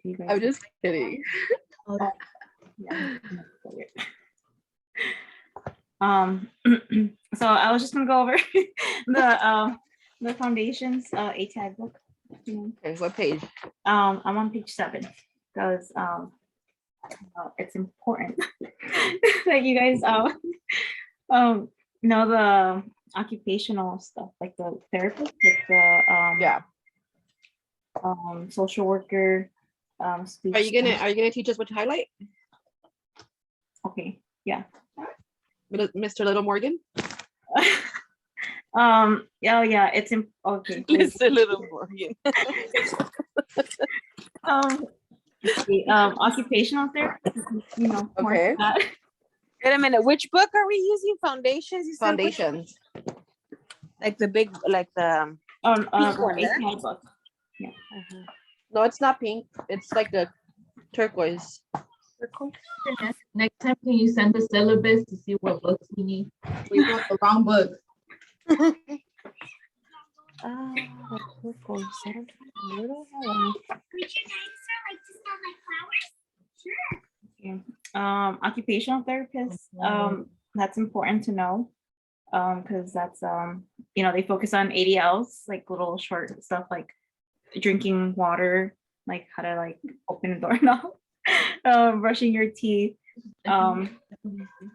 you guys. I'm just kidding. Yeah. So I was just gonna go over the foundations ATI book. Okay, what page? I'm on page 7 because it's important that you guys know the occupational stuff, like the therapist, like the social worker. Speech. Are you gonna teach us what to highlight? Okay, yeah. Mr. Little Morgan? Yeah, it's okay. Mr. Little Morgan. Occupational therapy, you know. Okay. Wait a minute, which book are we using? Foundations? You said? Foundations. Like the big, like the API book. Yeah. No, it's not pink. It's like the turquoise. Next time, can you send the syllabus to see what books we need? We got the wrong book. Occupational therapist. That's important to know. Because that's they focus on ADLs, like little short stuff like drinking water, like how to like open a doorknob, brushing your teeth,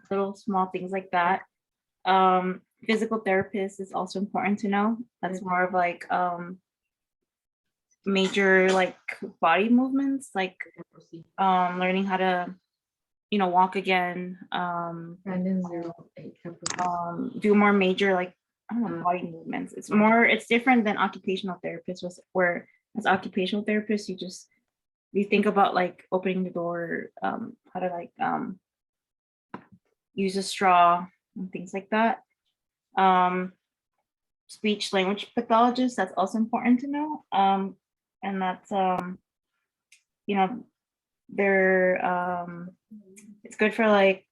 little small things like that. Physical therapist is also important to know. That's more of like major like body movements, like learning how to walk again, do more major like body movements. It's different than occupational therapists, where as occupational therapists you think about like opening the door, how to like use a straw and things like that. Speech language pathologist, that's also important to know. And that's they're it's good for like,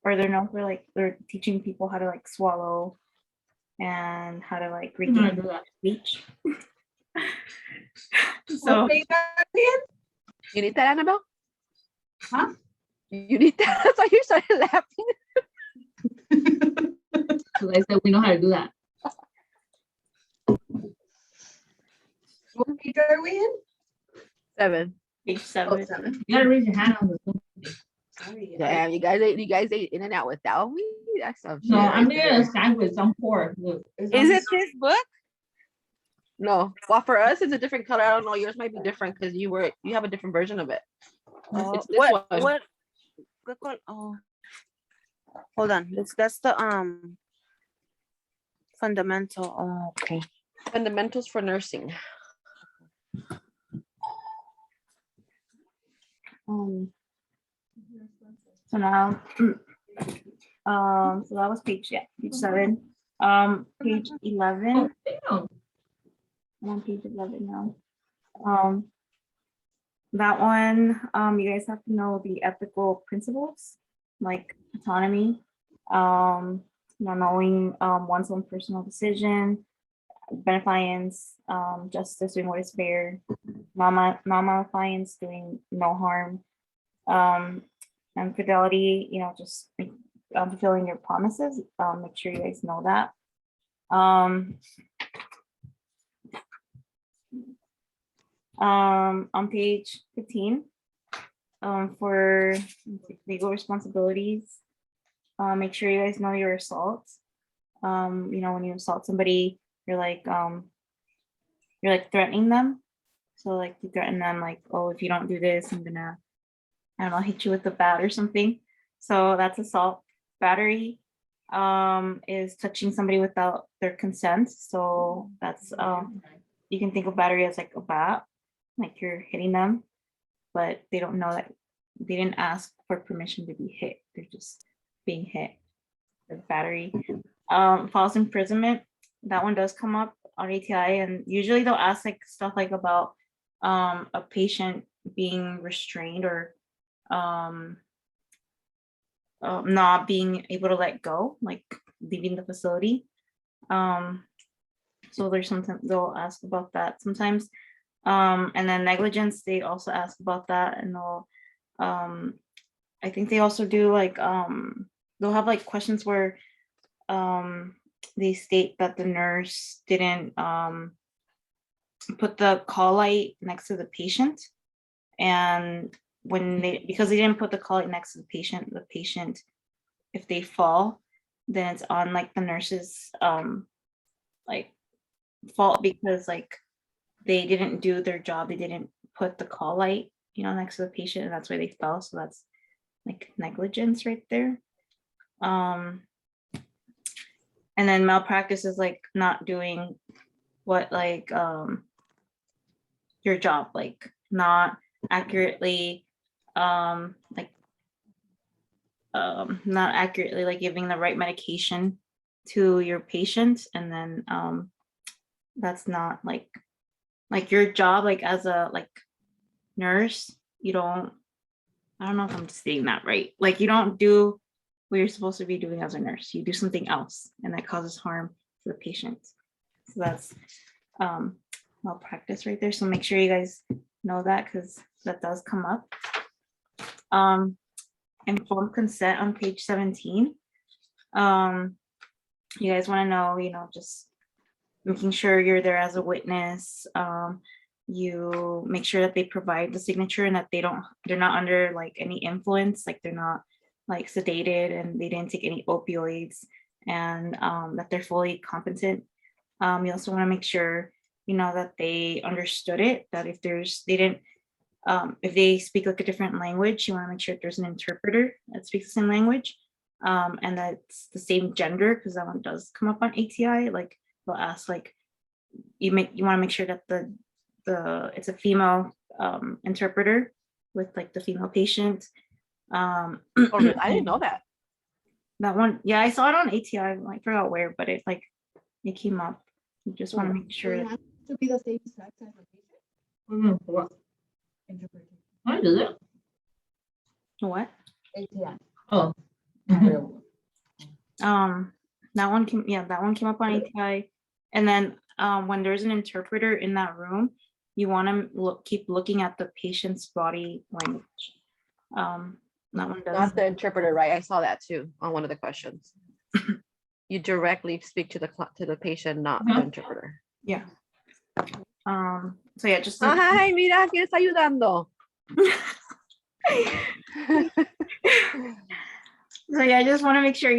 or they're known for like they're teaching people how to like swallow and how to like regain speech. So you need that, Annabelle? Huh? You need that? That's why you started laughing. So I said we know how to do that. What page are we in? 7. page 7. You gotta raise your hand on the Zoom. Damn, you guys ate in and out without me. That's some shit. No, I'm right doing there. a sandwich. I'm poor. Look, Is it this book? No, well, for us, it's a different color. I don't know. Yours might be different because you have a different version of it. It's this one. What? Oh, hold on. That's the fundamental. Oh, okay. Fundamentals for nursing. So now, so that was page 7. Page 11. oh, I'm on page 11 now. That one, you guys have to know the ethical principles, like autonomy, knowing one's own personal decision, beneficence, justice, doing what is fair, non-maleficence, doing no harm, and fidelity, just fulfilling your promises. Make sure you guys know that. On page 15, for legal responsibilities, make sure you guys know your assaults. When you assault somebody, you're like threatening them. So like you threaten them like, oh, if you don't do this, I'm gonna, I don't know, hit you with a bat or something. So that's assault. Battery is touching somebody without their consent. So that's you can think of battery as like a bat, like you're hitting them, but they don't know that they didn't ask for permission to be hit. They're just being hit. The battery. False imprisonment, that one does come up on ATI, and usually they'll ask like stuff like about a patient being restrained or not being able to let go, like leaving the facility. So there's something they'll ask about that. Sometimes And then negligence, they also ask about that, and they'll, I think they also do like, they'll have like questions where, they state that the nurse didn't, put the call light next to the patient. And when because they didn't put the call light next to the patient, if they fall, then it's on like the nurse's, like fault, because like they didn't do their job. They didn't put the call light, next to the patient, and that's why they fell. So that's like negligence right there. And then malpractice is like not doing what like, your job, like not accurately, like, not accurately like giving the right medication to your patient. And then, that's not like your job, like as a like nurse. You don't, I don't know if I'm stating that right. Like you don't do what you're supposed to be doing as a nurse. You do something else, and that causes harm to the patient. So that's, malpractice right there. So make sure you guys know that, because that does come up. Informed consent on page 17. You guys want to know, just making sure you're there as a witness. You make sure that they provide the signature, and that they're not under like any influence, like they're not like sedated, and they didn't take any opioids, and that they're fully competent. You also want to make sure, that they understood it, that if they speak like a different language, you want to make sure that there's an interpreter that speaks the same language, and that's the same gender, because that one does come up on ATI. Like they'll ask, like, you want to make sure that it's a female interpreter with like the female patient. Oh, really? I didn't know that. That one, yeah, I saw it on ATI. I forgot where, but it came up. You just want to make sure. It has to be the same sex as the patient. What? Interpreter. I did it. What? ATI. Oh. That one came up on ATI. And then when there's an interpreter in that room, you want to keep looking at the patient's body language. That one does. Not the interpreter, right? I saw that too on one of the questions. You directly speak to the patient, not the interpreter. Yeah. So yeah, just Ay, mira, ¿quién está ayudando? so yeah, I just want to make sure,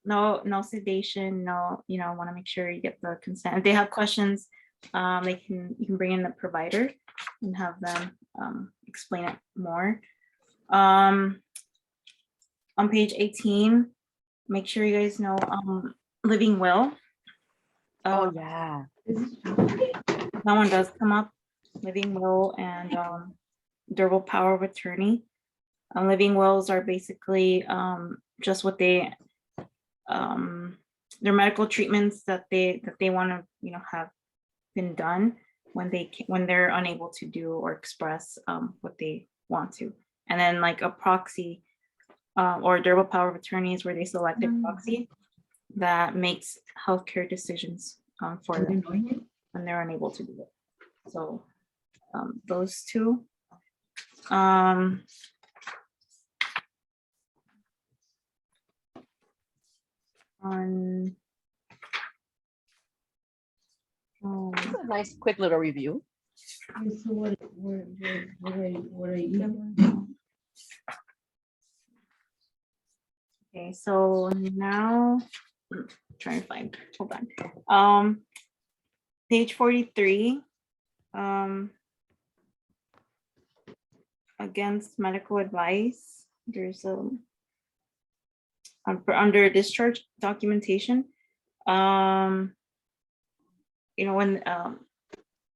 no sedation, no, want to make sure you get the consent. If they have questions, you can bring in the provider and have them explain it more. On page 18, make sure you guys know living will. Oh yeah. That one does come up, living will and durable power of attorney. Living wills are basically just what their medical treatments that they want to have been done when they're unable to do or express what they want to. And then like a proxy or durable power of attorney is where they select a proxy that makes healthcare decisions for them when they're unable to do it. So those two. This is a nice quick little review. So what are you? Okay, so now trying to find, hold on. Page 43. Against medical advice, there's under discharge documentation. When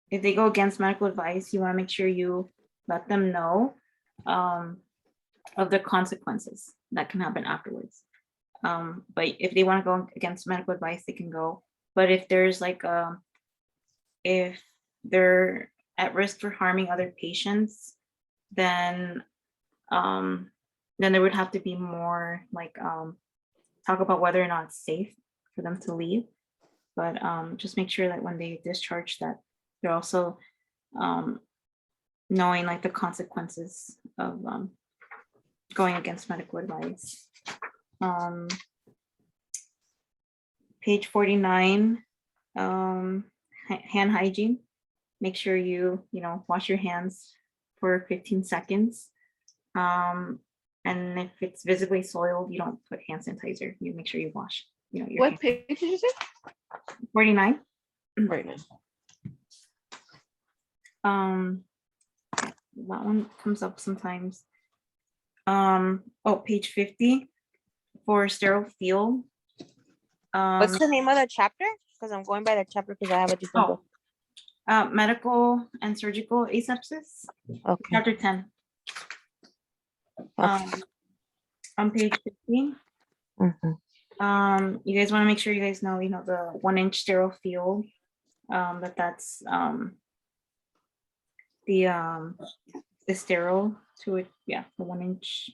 if they go against medical advice, you want to make sure you let them know of the consequences that can happen afterwards. But if they want to go against medical advice, they can go. But if there's like if they're at risk for harming other patients, then there would have to be more like talk about whether or not it's safe for them to leave. But just make sure that when they discharge that they're also knowing like the consequences of going against medical advice. Page 49, hand hygiene. Make sure you wash your hands for 15 seconds. And if it's visibly soiled, you don't put hand sanitizer. You make sure you wash. Your What hands. page did you say? 49. Right now. That one comes up sometimes. Page 50 for sterile field. What's the name of the chapter? Because I'm going by the chapter because I have a different book. Medical and surgical asepsis, Okay. chapter 10. On page 15. Mhm. You guys want to make sure you guys know, the 1-inch sterile field, that's the sterile to it. Yeah, the 1-inch.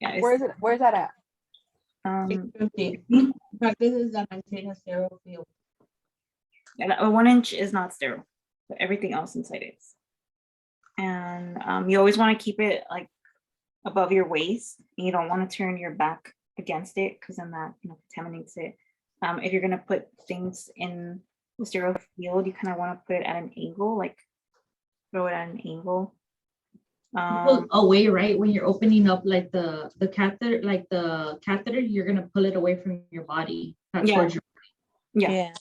Yeah. Where is it? Where's that at? Um, 50. Practices that maintain a sterile field. yeah, a 1-inch is not sterile, but everything else inside is. And you always want to keep it like above your waist. And you don't want to turn your back against it because then that contaminates it. If you're gonna put things in the sterile field, you kind of want to put it at an angle, like throw it at an angle. Pull away, right? When you're opening up like the catheter, you're gonna pull it away from your body, not Yeah. towards your. Yeah.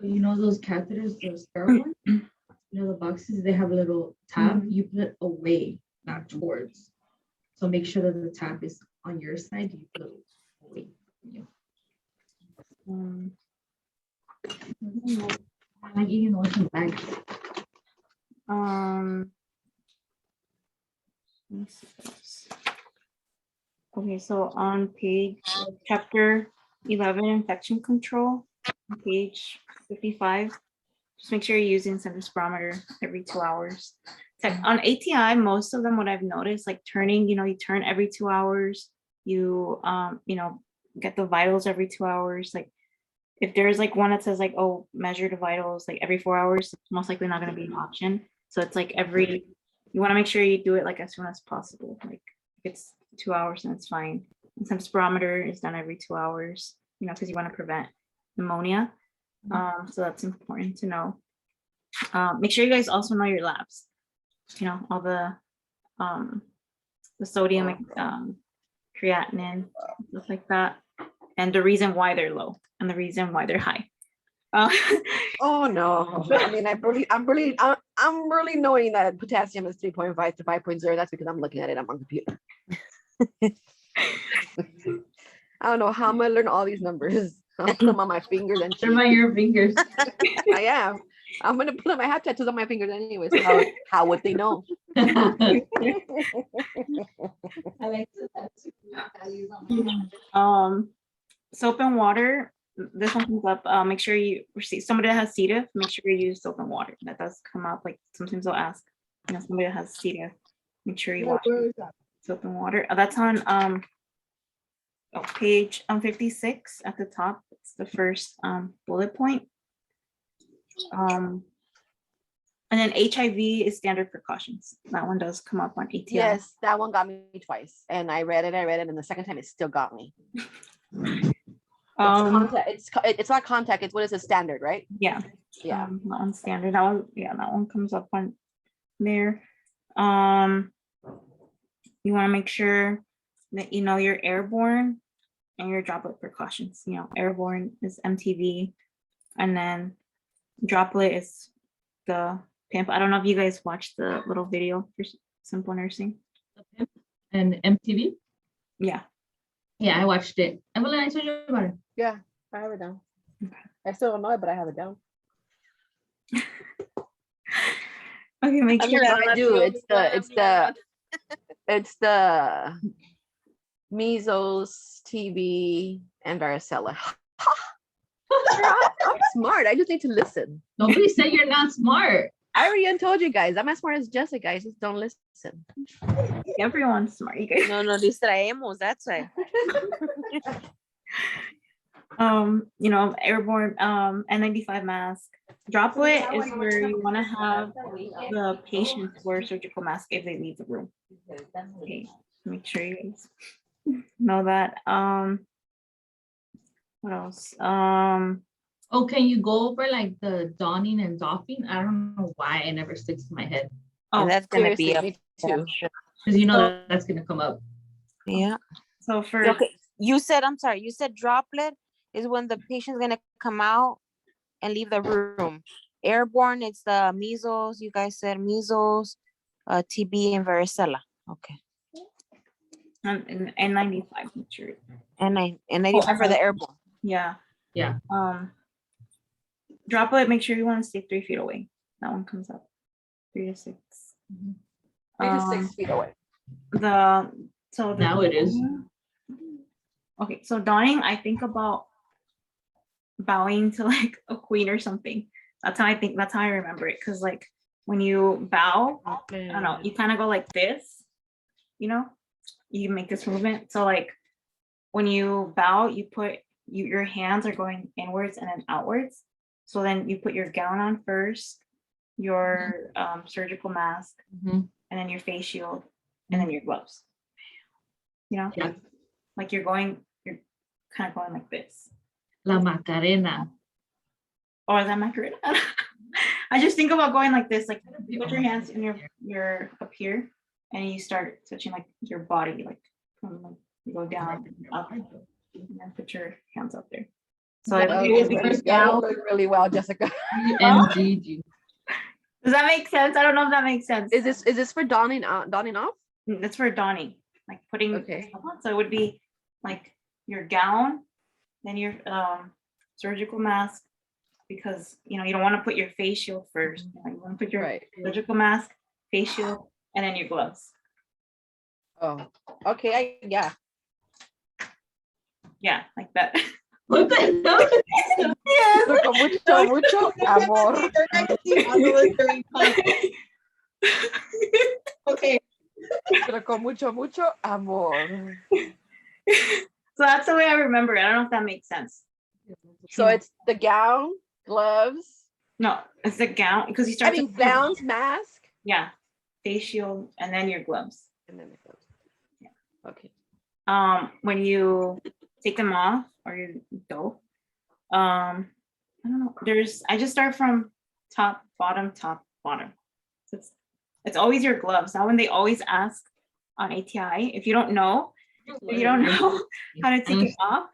You know those catheters, those sterile ones? The boxes, they have a little tab. You put it away, not towards. So make sure that the tab is on your side. You put it away from you. I like eating the ones in bags. Let me see this. Okay, so on chapter 11, infection control, on page 55, just make sure you're using center spirometer every 2 hours. It's like on ATI, most of them, what I've noticed, like turning, you turn every 2 hours, you get the vitals every 2 hours. Like if there's like one that says like, oh, measure the vitals like every 4 hours, it's most likely not going to be an option. So it's like you want to make sure you do it like as soon as possible. Like if it's 2 hours, then it's fine. And some spirometer is done every 2 hours, because you want to prevent pneumonia. So that's important to know. Make sure you guys also know your labs. All the sodium, creatinine, stuff like that, and the reason why they're low and the reason why they're high. Oh no! I mean, I'm really knowing that potassium is 3.5 to 5.0. That's because I'm looking at it on my computer. I don't know how I'm gonna learn all these numbers. I'll put them on my fingers and They're by your fingers. I am. I'm gonna put them. I have tattoos on my fingers anyway. So how would they know? I like to Soap and water. This one comes up. Make sure you receive somebody that has C. diff. Make sure you use soap and water. That does come up. Like sometimes they'll ask, somebody that has C. diff. Make sure you wash soap and water. That's on page 56 at the top. It's the first bullet point. And then HIV is standard precautions. That one does come up on ATI. Yes, that one got me twice, and I read it, and the second time it still got me. It's not contact. It's what is it, standard, right? Yeah. Yeah. That one's standard. That one comes up on there. You want to make sure that your airborne and your droplet precautions. Airborne is MTV, and then droplet is the pamphlet. I don't know if you guys watched the little video for simple nursing. And MTV? Yeah. Yeah, I watched it. Evelyn, I told you about it. Yeah, I have it down. I still don't know it, but I have it down. Okay, make sure. I do. It's the measles, TB, and varicella. I'm smart. I just need to listen. Nobody said you're not smart. I already told you guys. I'm as smart as Jessica. I just don't listen. Everyone's smart. You guys. No, distraemos. That's why. Airborne N95 mask, Droplet is where you want to have the patients wear surgical mask if they leave the room. Okay, make sure you guys know that. What else? Oh, can you go over like the donning and doffing? I don't know why it never sticks to my head. Oh, And that's gonna be Seriously, up. me too. Because you know So- that's gonna come up. Yeah. so for Okay. You said, I'm sorry, you said droplet is when the patient's gonna come out and leave the room. Airborne, it's the measles. You guys said measles, TB, and varicella. Okay. and 95, make sure. And 95 for the airborne. Yeah. Yeah. Droplet, make sure you want to stay 3 feet away. That one comes up. 3 to 6. 3 to Um, 6 feet away. The Now it is. Okay, so dawning, I think about bowing to like a queen or something. That's how I think. That's how I remember it. Cause like when you bow, I don't know, you kind of go like this. You know, you make this movement. So like when you bow, your hands are going inwards and then outwards. So then you put your gown on first, your surgical mask, Mhm. and then your face shield, and then your gloves. You know, Yeah. like you're kind of going like this. La Macarena. Or is that my career? I just think about going like this, like you put your hands in your up here, and you start touching like your body, like from like you go down, up, and then put your hands up there. So Yeah, it it was would be- first Yeah, gown. doing really well, Jessica. MGG. does that make sense? I don't know if that makes sense. Is this for donning off? That's for donning, like putting Okay. stuff on. So it would be like your gown, then your surgical mask, because you know you don't want to put your face shield first. You want to put your Right. surgical mask, face shield, and then your gloves. Oh, okay. Yeah. Yeah, like that. What the hell? Yeah. Con mucho amor. Okay. Pero con mucho amor. So that's the way I remember it. I don't know if that makes sense. So it's the gown, gloves. No, it's the gown because you I start. mean, gowns, mask, Yeah, face shield, and then your gloves. and then the gloves. Yeah. Okay. When you take them off or you go, I don't know. I just start from top, bottom. So it's always your gloves. Now when they always ask on ATI, if you don't know how to take it off,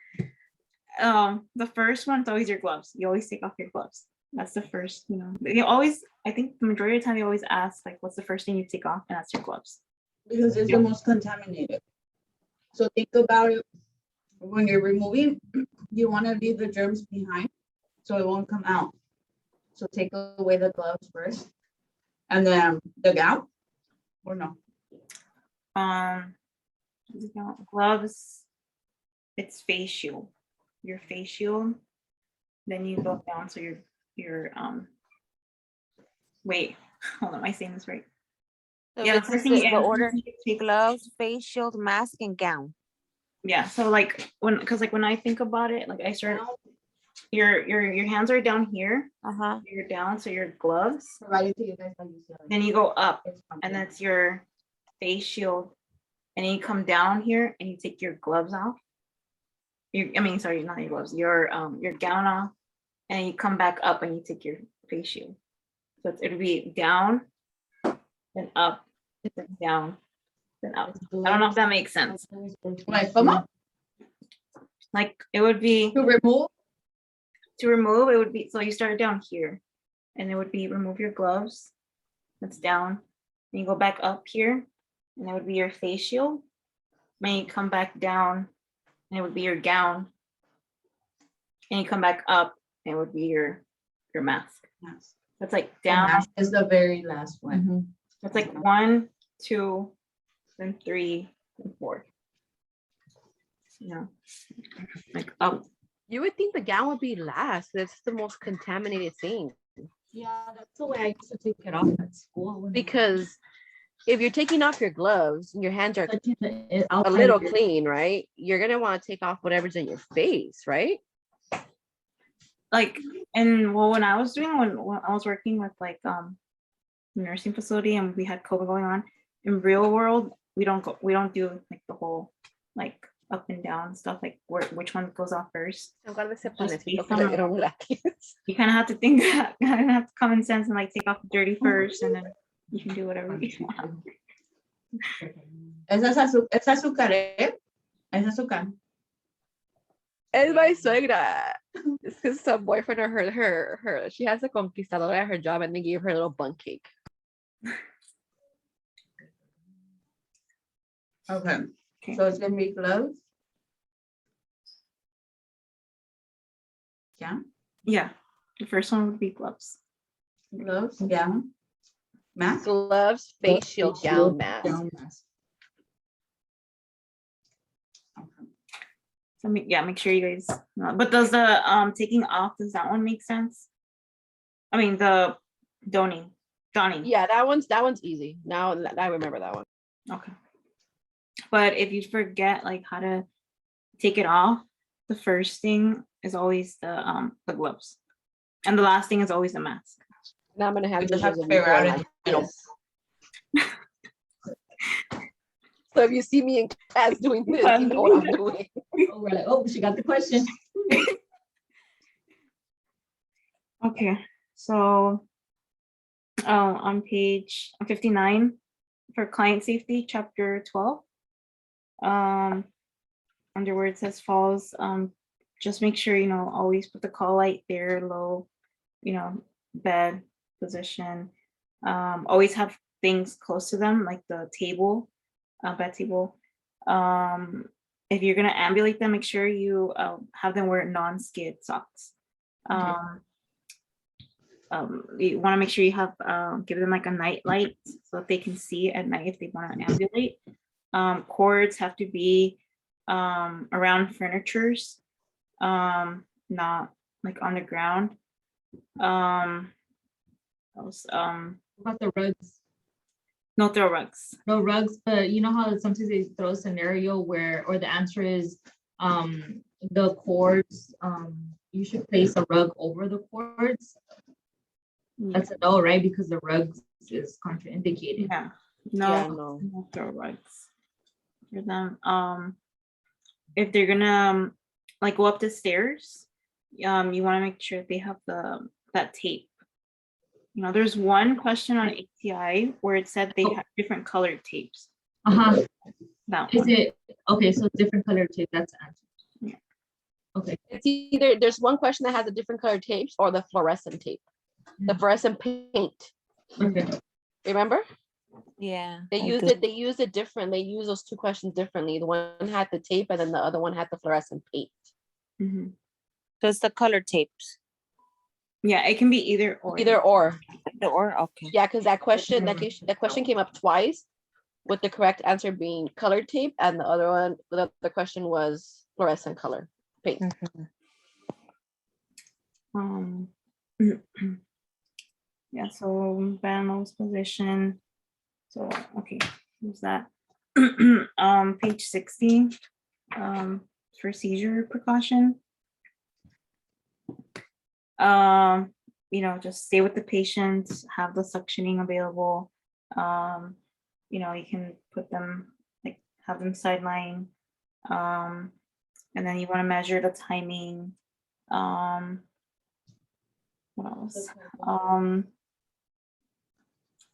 the first one's always your gloves. You always take off your gloves. That's the first, I think the majority of the time they always ask like, what's the first thing you take off? And that's your gloves. Because it's the most contaminated. So think about it, when you're removing, you want to leave the germs behind so it won't come out. So take away the gloves first and then the gown or no? Gloves, it's face shield. Your face shield, then you go down. So your wait, hold on, am I saying this right? So Yeah, it's the first just thing the is order: you take- gloves, face shield, mask, and gown. Yeah, so like when I think about it, like I start, your hands are down here, Uh-huh. you're down, so your gloves, Provided to you guys by UCLA. then you go up, It's and pumpkin. that's your face shield, and then you come down here and you take your gloves off. Sorry, not your gloves, your gown off, and you come back up and you take your face shield. So it'll be down, then up, then down, then up. I don't know if that makes sense. Like, come up Like it would be to remove. to remove, it would be, so you start down here, and it would be remove your gloves. That's down. Then you go back up here, and it would be your face shield. Then you come back down, and it would be your gown. And you come back up, and it would be your mask. Yes. That's like The down. mask is the very last one. That's like 1, 2, then 3, and 4. Yeah. Like up. You would think the gown would be last. That's the most contaminated thing. Yeah, that's the way I used to take it off at school. Because if you're taking off your gloves and your hands are Touching the a outside little of your- clean, right? You're gonna want to take off whatever's in your face, right? like, and well, when I was doing, when I was working with like nursing facility and we had COVID going on, in real world, we don't do like the whole like up and down stuff, like which one goes off first. Acuérdese, Just panecito, based que le on, dieron gratis. you kind of have to think that, kind of have common sense and like take off the dirty first, and then you can do whatever you want. Esa es azúcar, ¿eh? Es azúcar. Es my suegra. It's because some boyfriend or her, she has a conquistador at her job and they gave her a little bun cake. Okay. Okay. So it's gonna be gloves. Yeah, Yeah, the first one would be gloves. gloves, gown, mask. Gloves, face shield, gown, mask. mask. Okay. So make sure you guys know. But does the taking off, does that one make sense? I mean the donning. Yeah, that one's easy. Now I remember that one. Okay. But if you forget like how to take it off, the first thing is always the gloves. And the last thing is always the mask. Now I'm gonna have We to just have to use a figure out like in the middle. this. So if you see me in class doing this, you know what I'm doing. Oh, we're like, oh, she got the question. Okay, so on page 59 for client safety, chapter 12, under where it says falls, just make sure, always put the call light there, low, bed position. Always have things close to them, like the table, bed table. If you're gonna ambulate them, make sure you have them wear non-skid socks. You want to make sure you have give them like a night light so that they can see at night if they want to ambulate. Cords have to be around furnitures, not like on the ground. Else, About the rugs. no throw rugs. No rugs, but you know how sometimes they throw a scenario where, or the answer is the cords, you should place a rug over the cords. That's a no, right? Because the rugs is contraindicated. Yeah, Yeah, no no. throw rugs for them. If they're gonna like go up the stairs, you want to make sure they have that tape. There's one question on ATI where it said they have different colored tapes. Uh-huh. That Is one. it okay? So different color tape, that's the answer. Yeah. Okay. It's either there's one question that has a different colored tapes or the fluorescent tape. The fluorescent paint. Okay. Remember? Yeah. They I used do. it. They used it different. They used those two questions differently. The one had the tape, and then the other one had the fluorescent paint. Mhm. So it's the color tapes. Yeah, it can be either or. Either or. Okay. Yeah, because that question came up twice, with the correct answer being colored tape, and the other one, the question was fluorescent color paint. Mhm. Yeah, so Banner's position. So okay, who's that? Page 60, for seizure precaution. Just stay with the patient, have the suctioning available. You can put them, like, have them sideline. And then you want to measure the timing. What else?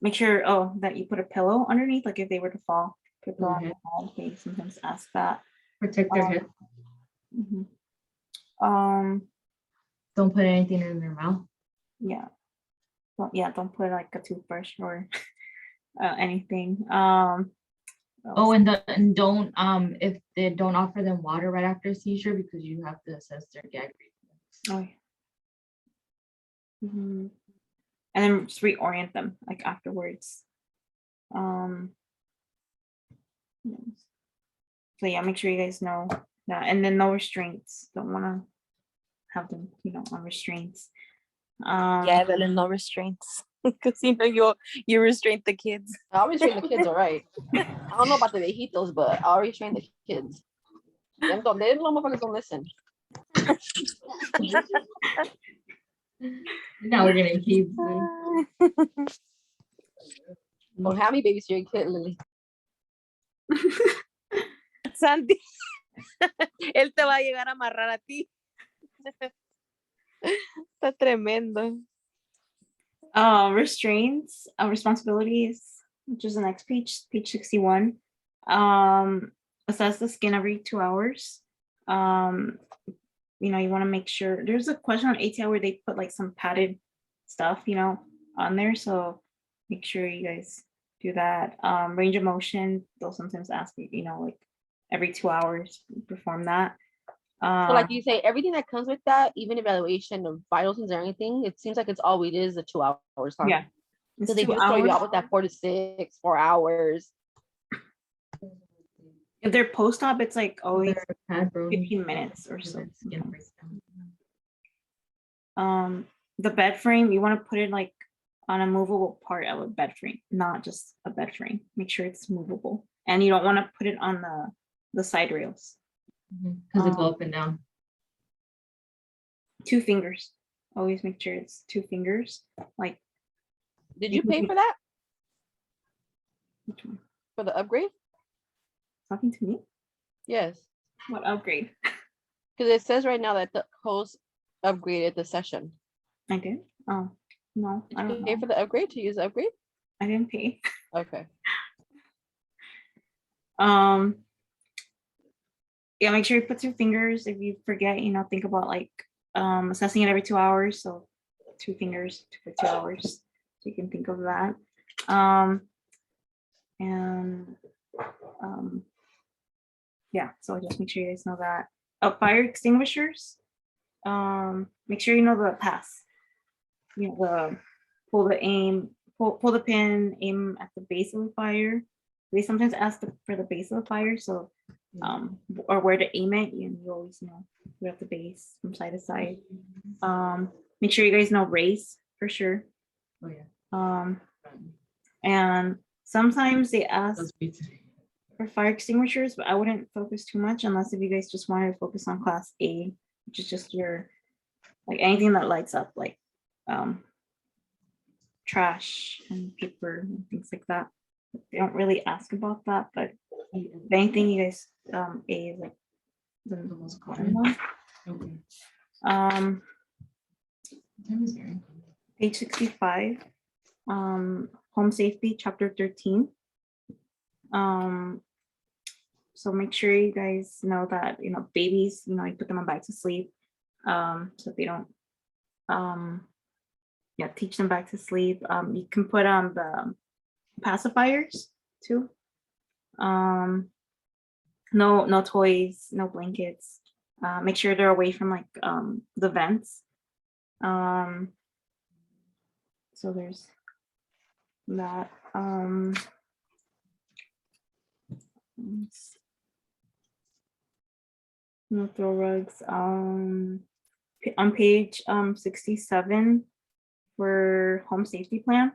Make sure that you put a pillow underneath, like if they were to fall. Put a pillow on the wall. They sometimes ask that. Protect their head. Mhm. Don't put anything in their mouth. Yeah. Well, yeah, don't put like a toothbrush or anything. Oh, and don't if they don't offer them water right after a seizure because you have to assess their gag reflex. Oh, yeah. And then just reorient them like afterwards. Yes. So yeah, make sure you guys know that. And then no restraints. Don't want to have them, on restraints. Yeah, Evelyn, no restraints. Because you restrain the kids. I'll restrain the kids, all right. I don't know about the viejitos, but I'll restrain the kids. Them motherfuckers don't listen. Now we're gonna keep. Don't have me babysit your kid, Lily. Sandy, él te va a llegar a amarrar a ti. Está tremendo. Restraints, responsibilities, which is the next page 61. Assess the skin every 2 hours. You know, you want to make sure there's a question on ATI where they put like some padded stuff, you know, on there. So make sure you guys do that. Range of motion, they'll sometimes ask you, you know, like every 2 hours, perform that. So like you say, everything that comes with that, even evaluation of vital signs or anything, it seems like it's always is the 2 hours. Huh? Yeah. So they do start you out with that 4 to 6, 4 hours. If they're post-op, it's like always Their pad bone 15 minutes or because so. it's skin breakdown. The bed frame, you want to put it like on a movable part of a bed frame, not just a bed frame. Make sure it's movable. And you don't want to put it on the side rails. Because it go up and down. 2 fingers. Always make sure it's 2 fingers. Like, Did you pay for that? which one? For the upgrade? Talking to me? Yes. What upgrade? Because it says right now that the host upgraded the session. I did? Oh, no, I Did you don't pay know. for the upgrade to use the upgrade? I didn't pay. Okay. Yeah, make sure you put 2 fingers. If you forget, you know, think about like assessing it every 2 hours. So 2 fingers for 2 hours. So you can think of that. Yeah, so just make sure you guys know that. Fire extinguishers. Make sure you know the pass. You know, the pull the pin, aim at the base of the fire. They sometimes ask for the base of the fire, so or where to aim it. You always know where at the base from side to side. Make sure you guys know race for sure. Oh yeah. And sometimes they ask Those beats. for fire extinguishers, but I wouldn't focus too much unless if you guys just wanted to focus on class A, which is just your like anything that lights up, like trash and paper and things like that. They don't really ask about that, but if anything, you guys A is like the most common one. Okay. Um, What time is it? page 65, home safety, chapter 13. So make sure you guys know that, you know, babies, you know, you put them on back to sleep, so they don't, yeah, teach them back to sleep. You can put on the pacifiers too. No toys, no blankets. Make sure they're away from like the vents. So there's that. No throw rugs. On page 67 for home safety plan.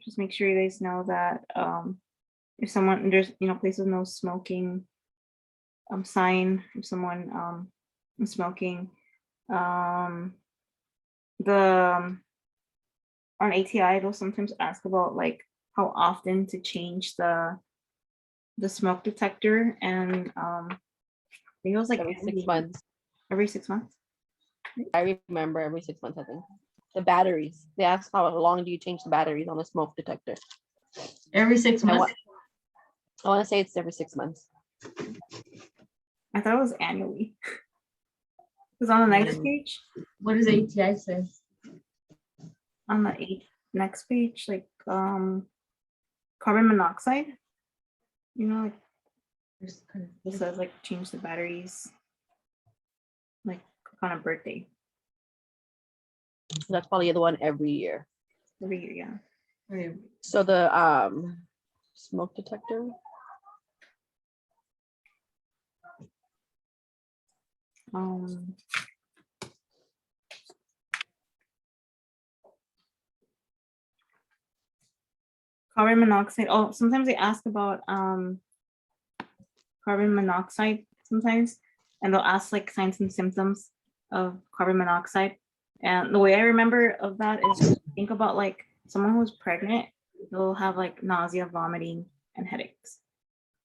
Just make sure you guys know that if someone there's place with no smoking sign, if someone is smoking, the on ATI they'll sometimes ask about like how often to change the smoke detector, and I think it was like Every 6 months. Every 6 months. I remember every 6 months, I think. The batteries. They ask how long do you change the batteries on the smoke detector. Every 6 months. I want to say it's every 6 months. I thought it was annually. Because on the next page, What does ATI say? on the next page, like carbon monoxide, you know, like There's kind of- it says like change the batteries, like on a birthday That's probably the one every year. every year. Yeah. Okay. So the smoke detector. Carbon monoxide. Oh, sometimes they ask about carbon monoxide sometimes. and they'll ask like signs and symptoms of carbon monoxide. And the way I remember of that is just think about like someone who's pregnant, they'll have like nausea, vomiting, and headaches.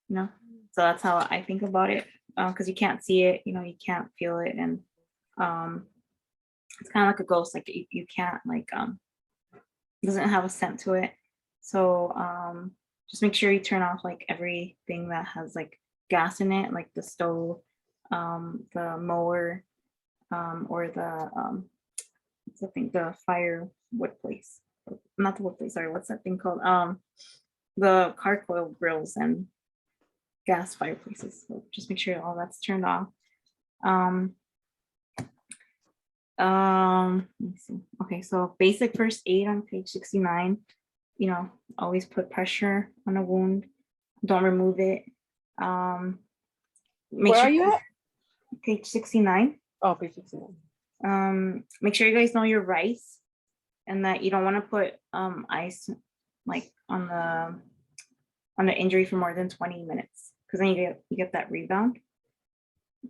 You know, so that's how I think about it. Because you can't see it, you know, you can't feel it, and it's kind of like a ghost. Like you can't like it doesn't have a scent to it. So just make sure you turn off like everything that has like gas in it, like the stove, the mower, or the what's the thing, the fire wood place, not the wood place, sorry, what's that thing called, the car coil grills and gas fireplaces. So just make sure all that's turned off. Let me see. Okay, so basic first aid on page 69. You know, always put pressure on a wound. Don't remove it. Make Where sure are you at? page 69. Oh, page 69. Make sure you guys know your rice, and that you don't want to put ice like on the injury for more than 20 minutes, because then you get that rebound.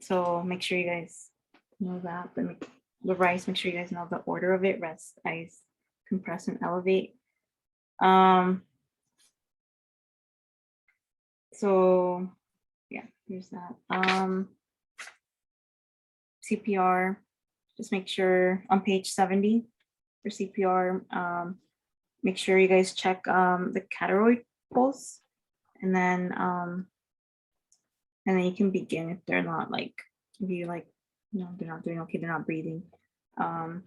So make sure you guys know that. The rice, make sure you guys know the order of it: rest, ice, compress, and elevate. So yeah, there's that. CPR, just make sure on page 70 for CPR, make sure you guys check the cateroid pulse, and then you can begin if they're not like, if you like, no, they're not doing okay, they're not breathing. I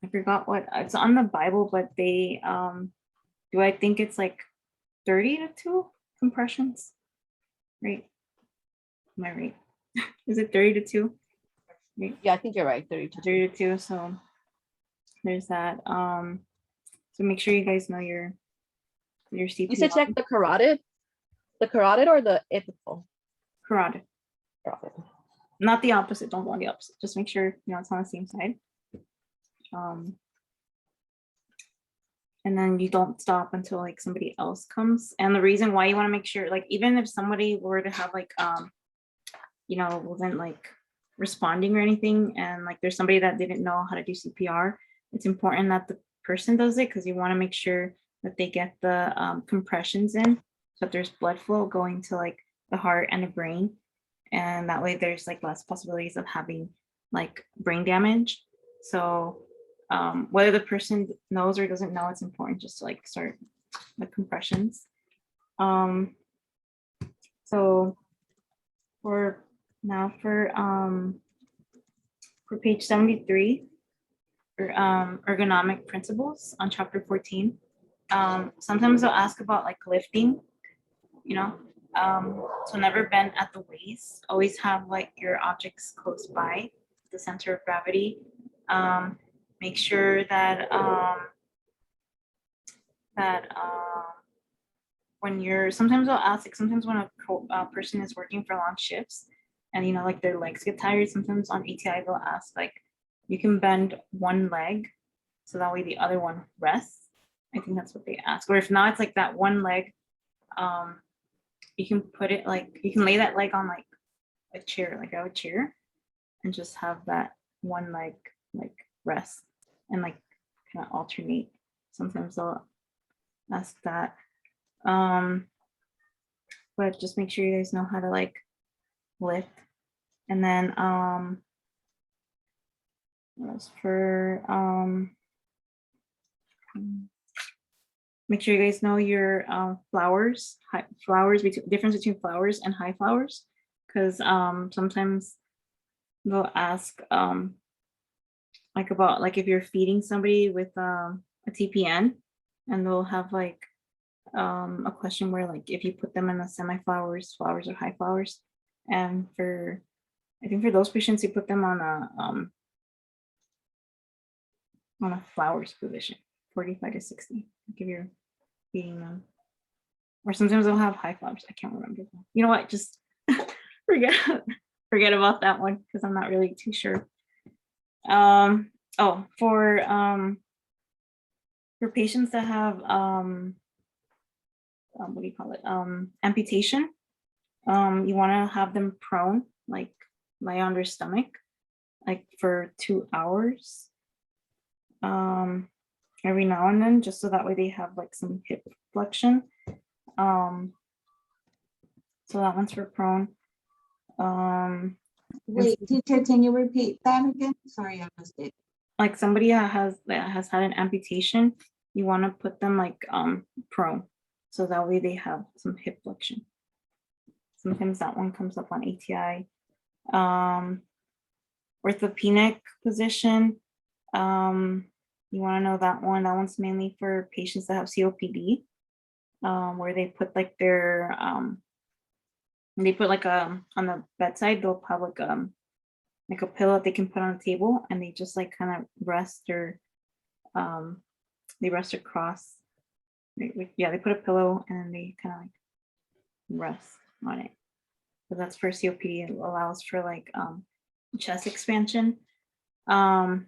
forgot what it's on the Bible, but they do, I think it's like 30 to 2 compressions, right? Am I right? Is it 30 to 2? Right? Yeah, I think you're right. 32. 30 to 2. So there's that. So make sure you guys know your CPR. You said check the carotid or the epical? Carotid. Carotid. Not the opposite. Don't go on the opposite. Just make sure you know it's on the same side. And then you don't stop until like somebody else comes. And the reason why you want to make sure, like, even if somebody were to have like you know, wasn't like responding or anything, and like there's somebody that didn't know how to do CPR, it's important that the person does it, because you want to make sure that they get the compressions in, so that there's blood flow going to like the heart and the brain, and that way there's like less possibilities of having like brain damage. So whether the person knows or doesn't know, it's important just to like start the compressions. So for page 73, for ergonomic principles on chapter 14, sometimes they'll ask about like lifting, you know, so never bend at the waist, always have like your objects close by the center of gravity. Make sure that when you're, sometimes they'll ask, like sometimes when a person is working for long shifts and you know like their legs get tired, sometimes on ATI they'll ask like you can bend one leg so that way the other one rests. I think that's what they ask. Or if not, it's like that one leg, you can put it like, you can lay that leg on like a chair, like a chair, and just have that one leg like rest and like kind of alternate. Sometimes they'll ask that. But just make sure you guys know how to like lift. And then as for make sure you guys know your flowers, difference between flowers and high flowers, because sometimes they'll ask like about like if you're feeding somebody with a TPN, and they'll have like a question where like if you put them in the semi-flowers, flowers, or high flowers. And I think for those patients, you put them on a flowers position, 45 to 60, if you're feeding them. Or sometimes they'll have high flowers. I can't remember. You know what? Just forget about that one, because I'm not really too sure. Oh, for patients that have what do you call it? Amputation, You want to have them prone, like lie on their stomach, like for 2 hours. Every now and then, just so that way they have like some hip flexion. So that one's for prone. Wait, teacher, can you repeat that again? Sorry, I missed it. Like somebody that has had an amputation, you want to put them like prone, so that way they have some hip flexion. Sometimes that one comes up on ATI. Orthopedic position. You want to know that one. That one's mainly for patients that have COPD, where they put like their they put like on the bedside, they'll have like a pillow that they can put on the table, and they just like kind of rest or they rest across. Yeah, they put a pillow and they kind of like rest on it. So that's for COPD. It allows for like chest expansion. And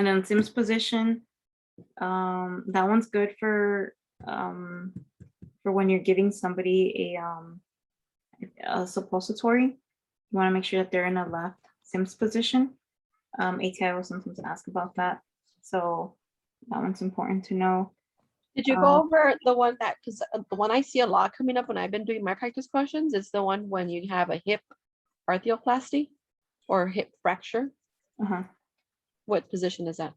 then Sims position. That one's good for when you're giving somebody a suppository. You want to make sure that they're in a left Sims position. ATI will sometimes ask about that. So that one's important to know. Did you go over the one that, because the one I see a lot coming up when I've been doing my practice questions is the one when you have a hip arthroplasty or hip fracture? Uh-huh. What position is that?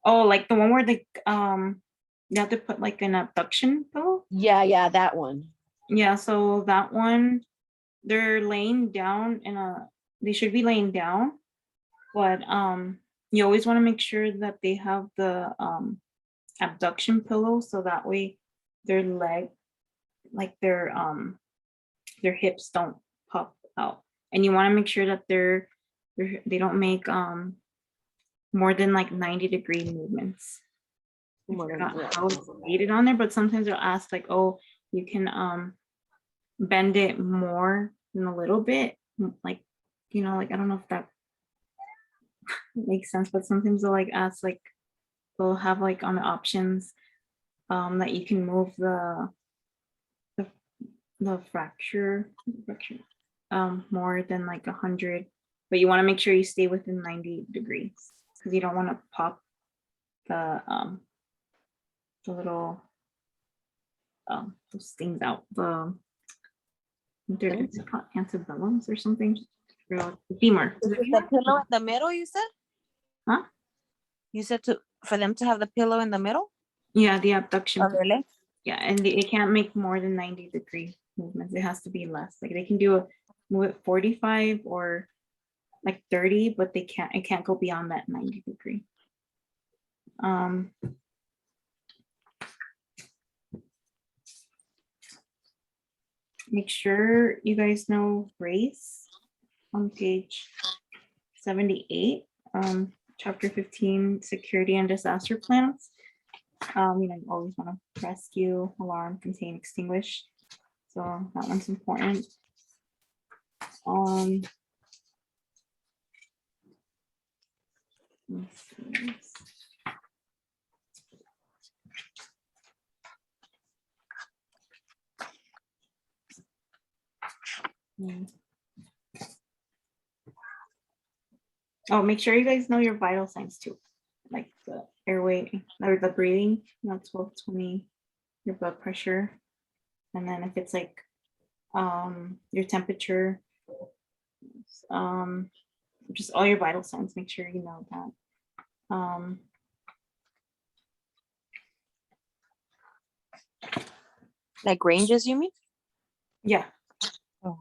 Oh, like the one where they you have to put like an abduction pillow. Yeah, that one. Yeah, so that one, they're laying down they should be laying down, but you always want to make sure that they have the abduction pillow, so that way their leg, like their hips don't pop out, and you want to make sure that they don't make more than like 90-degree movements. I forgot how it's stated on there, but sometimes they'll ask like, oh, you can bend it more than a little bit, like, you know, like I don't know if that makes sense, but sometimes they'll like ask, like they'll have like on the options that you can move the fracture more than like 100, but you want to make sure you stay within 90 degrees because you don't want to pop the little those things out, they're called antebellums or something. Femur. Is it the pillow in the middle, you said? Huh? You said for them to have the pillow in the middle Yeah, the abduction. of their leg? Yeah, and it can't make more than 90-degree movements. It has to be less. Like they can move it 45 or like 30, but it can't go beyond that 90-degree. Make sure you guys know race on page 78, chapter 15, security and disaster plans. You always want to rescue, alarm, contain, extinguish. So that one's important. Let's see. Oh, make sure you guys know your vital signs too, like the airway or the breathing, 1220, your blood pressure, and then if it's like your temperature, just all your vital signs, make sure you know that. Like ranges, you mean? Yeah. Oh.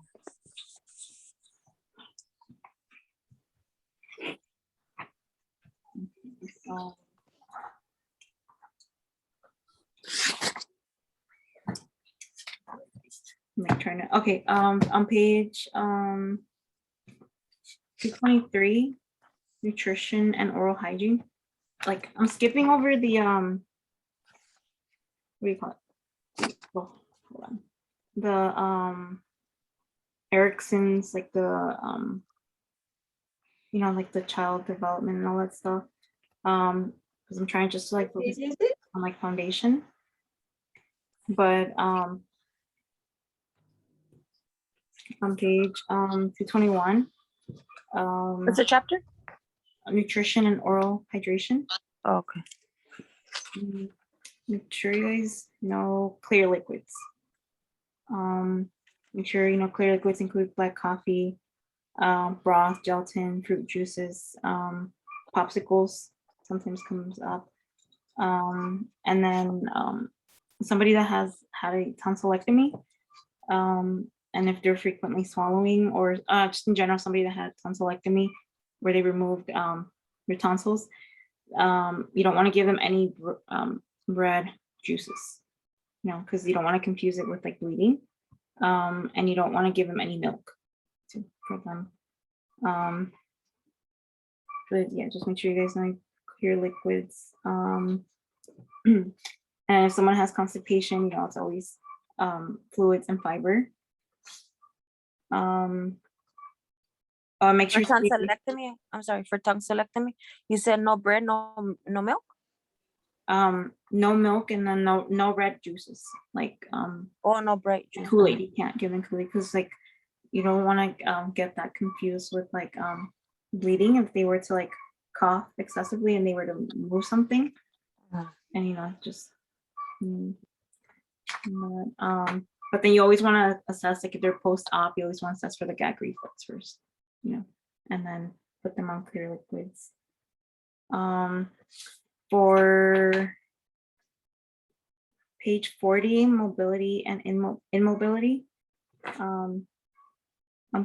Okay, on page 223, nutrition and oral hygiene. Like I'm skipping over the what do you call it? Oh, hold on. The Erickson's, like the like the child development and all that stuff. Because I'm trying just to like focus on like foundation. but on page 221, What's the chapter? nutrition and oral hydration. Oh, okay. Make sure you guys know clear liquids. Make sure you know clear liquids include black coffee, broth, gelatin, fruit juices, popsicles sometimes comes up. And then somebody that has had a tonsillectomy, and if they're frequently swallowing, or just in general, somebody that had tonsillectomy where they removed their tonsils, you don't want to give them any red juices, you know, because you don't want to confuse it with like bleeding, and you don't want to give them any milk for them. But yeah, just make sure you guys know clear liquids. And if someone has constipation, you know, it's always fluids and fiber. Make For sure tonsillectomy, I'm sorry, for tonsillectomy, you said no bread, no milk? no milk, and then no red juices, like Oh, no bread juice. Kool-Aid. You can't give them Kool-Aid because like you don't want to get that confused with like bleeding if they were to like cough excessively and they were to move something, and you know just but then you always want to assess, like if they're post-op, you always want to assess for the gag reflex first, you know, and then put them on clear liquids. For page 40, mobility and immobility, on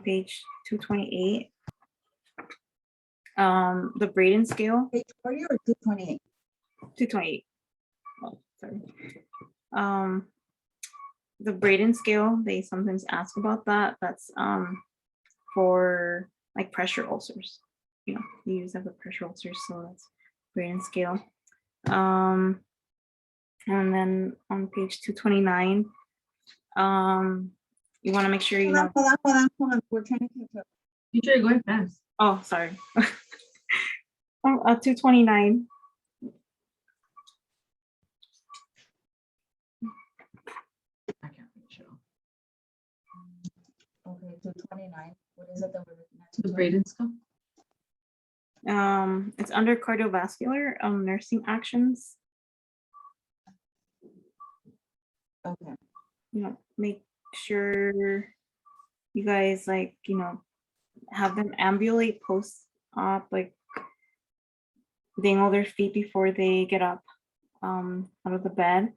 page 228, the Braden scale. Page 40 or 228? 228. Oh, sorry. The Braden scale, they sometimes ask about that. That's for like pressure ulcers. You know, you use that for pressure ulcers, so that's Braden scale. And then on page 229, you want to make sure you know. Hold on. We're trying to catch up. Teacher, you're going fast. Oh, sorry. 229. I can't reach you. Okay, 229. What is it that we're looking at? The Braden scale? It's under cardiovascular nursing actions. Okay. You know, make sure you guys like, you know, have them ambulate post-op, like dangle their feet before they get up out of the bed.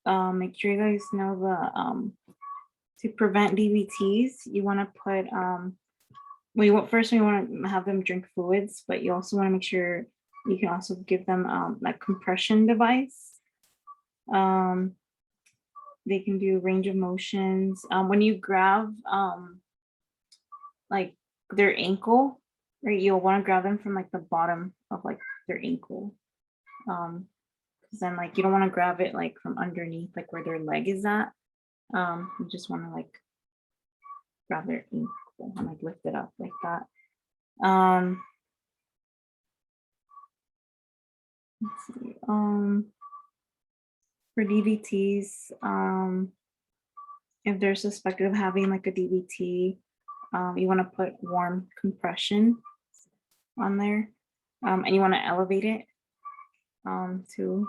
Make sure you guys know the to prevent DVTs, you want to put we want to have them drink fluids, but you also want to make sure you can also give them like compression device. They can do range of motions. When you grab like their ankle, right, you'll want to grab them from like the bottom of like their ankle. Because then like you don't want to grab it like from underneath, like where their leg is at. You just want to like grab their ankle and like lift it up like that. Let's see. For DVTs, if they're suspected of having like a DVT, you want to put warm compression on there, and you want to elevate it too.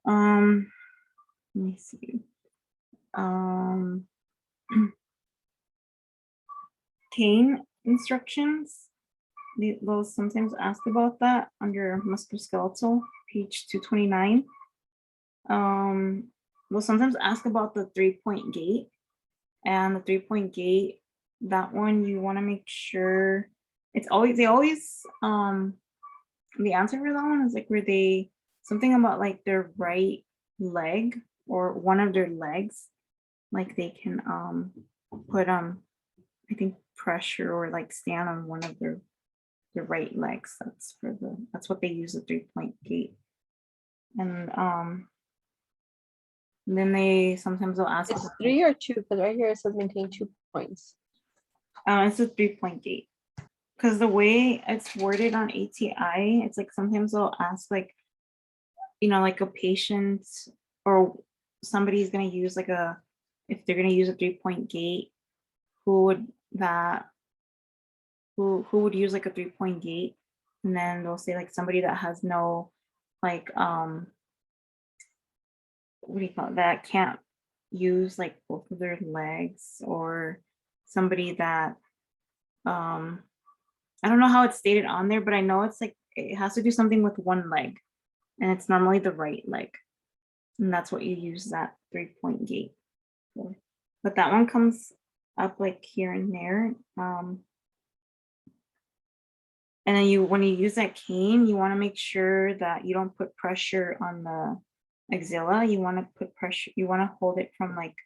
Let me see. Pain instructions. They'll sometimes ask about that under musculoskeletal, page 229. We'll sometimes ask about the 3-point gait, and the 3-point gait, that one you want to make sure it's always, the answer for that one is like where they, something about like their right leg or one of their legs, like they can put I think pressure or like stand on one of their right legs. That's what they use the 3-point gait. And then they sometimes will ask It's 3 or 2, because right here it says maintain 2 points. it's a 3-point gait, because the way it's worded on ATI, it's like sometimes they'll ask like like a patient or somebody's gonna use like if they're gonna use a 3-point gate, who would use like a 3-point gate? And then they'll say like somebody that has no like what do you call it, that can't use like both of their legs, or somebody that I don't know how it's stated on there, but I know it's like it has to do something with one leg, and it's normally the right leg, and that's what you use that 3-point gate for. But that one comes up like here and there. And then when you use that cane, you want to make sure that you don't put pressure on the axilla. You want to put pressure, you want to hold it from like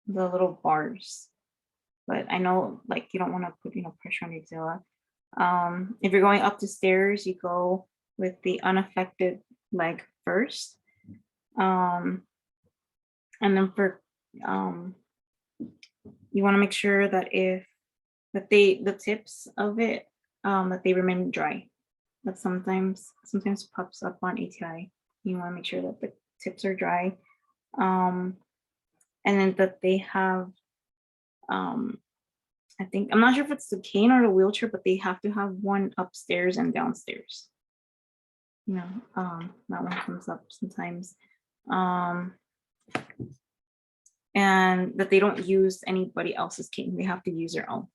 the little bars. But I know like you don't want to put pressure on the axilla. If you're going up the stairs, you go with the unaffected leg first. And then for you want to make sure that the tips of it that they remain dry. That sometimes pops up on ATI. You want to make sure that the tips are dry. And then that they have I think, I'm not sure if it's the cane or the wheelchair, but they have to have one upstairs and downstairs. That one comes up sometimes. And that they don't use anybody else's cane. They have to use their own.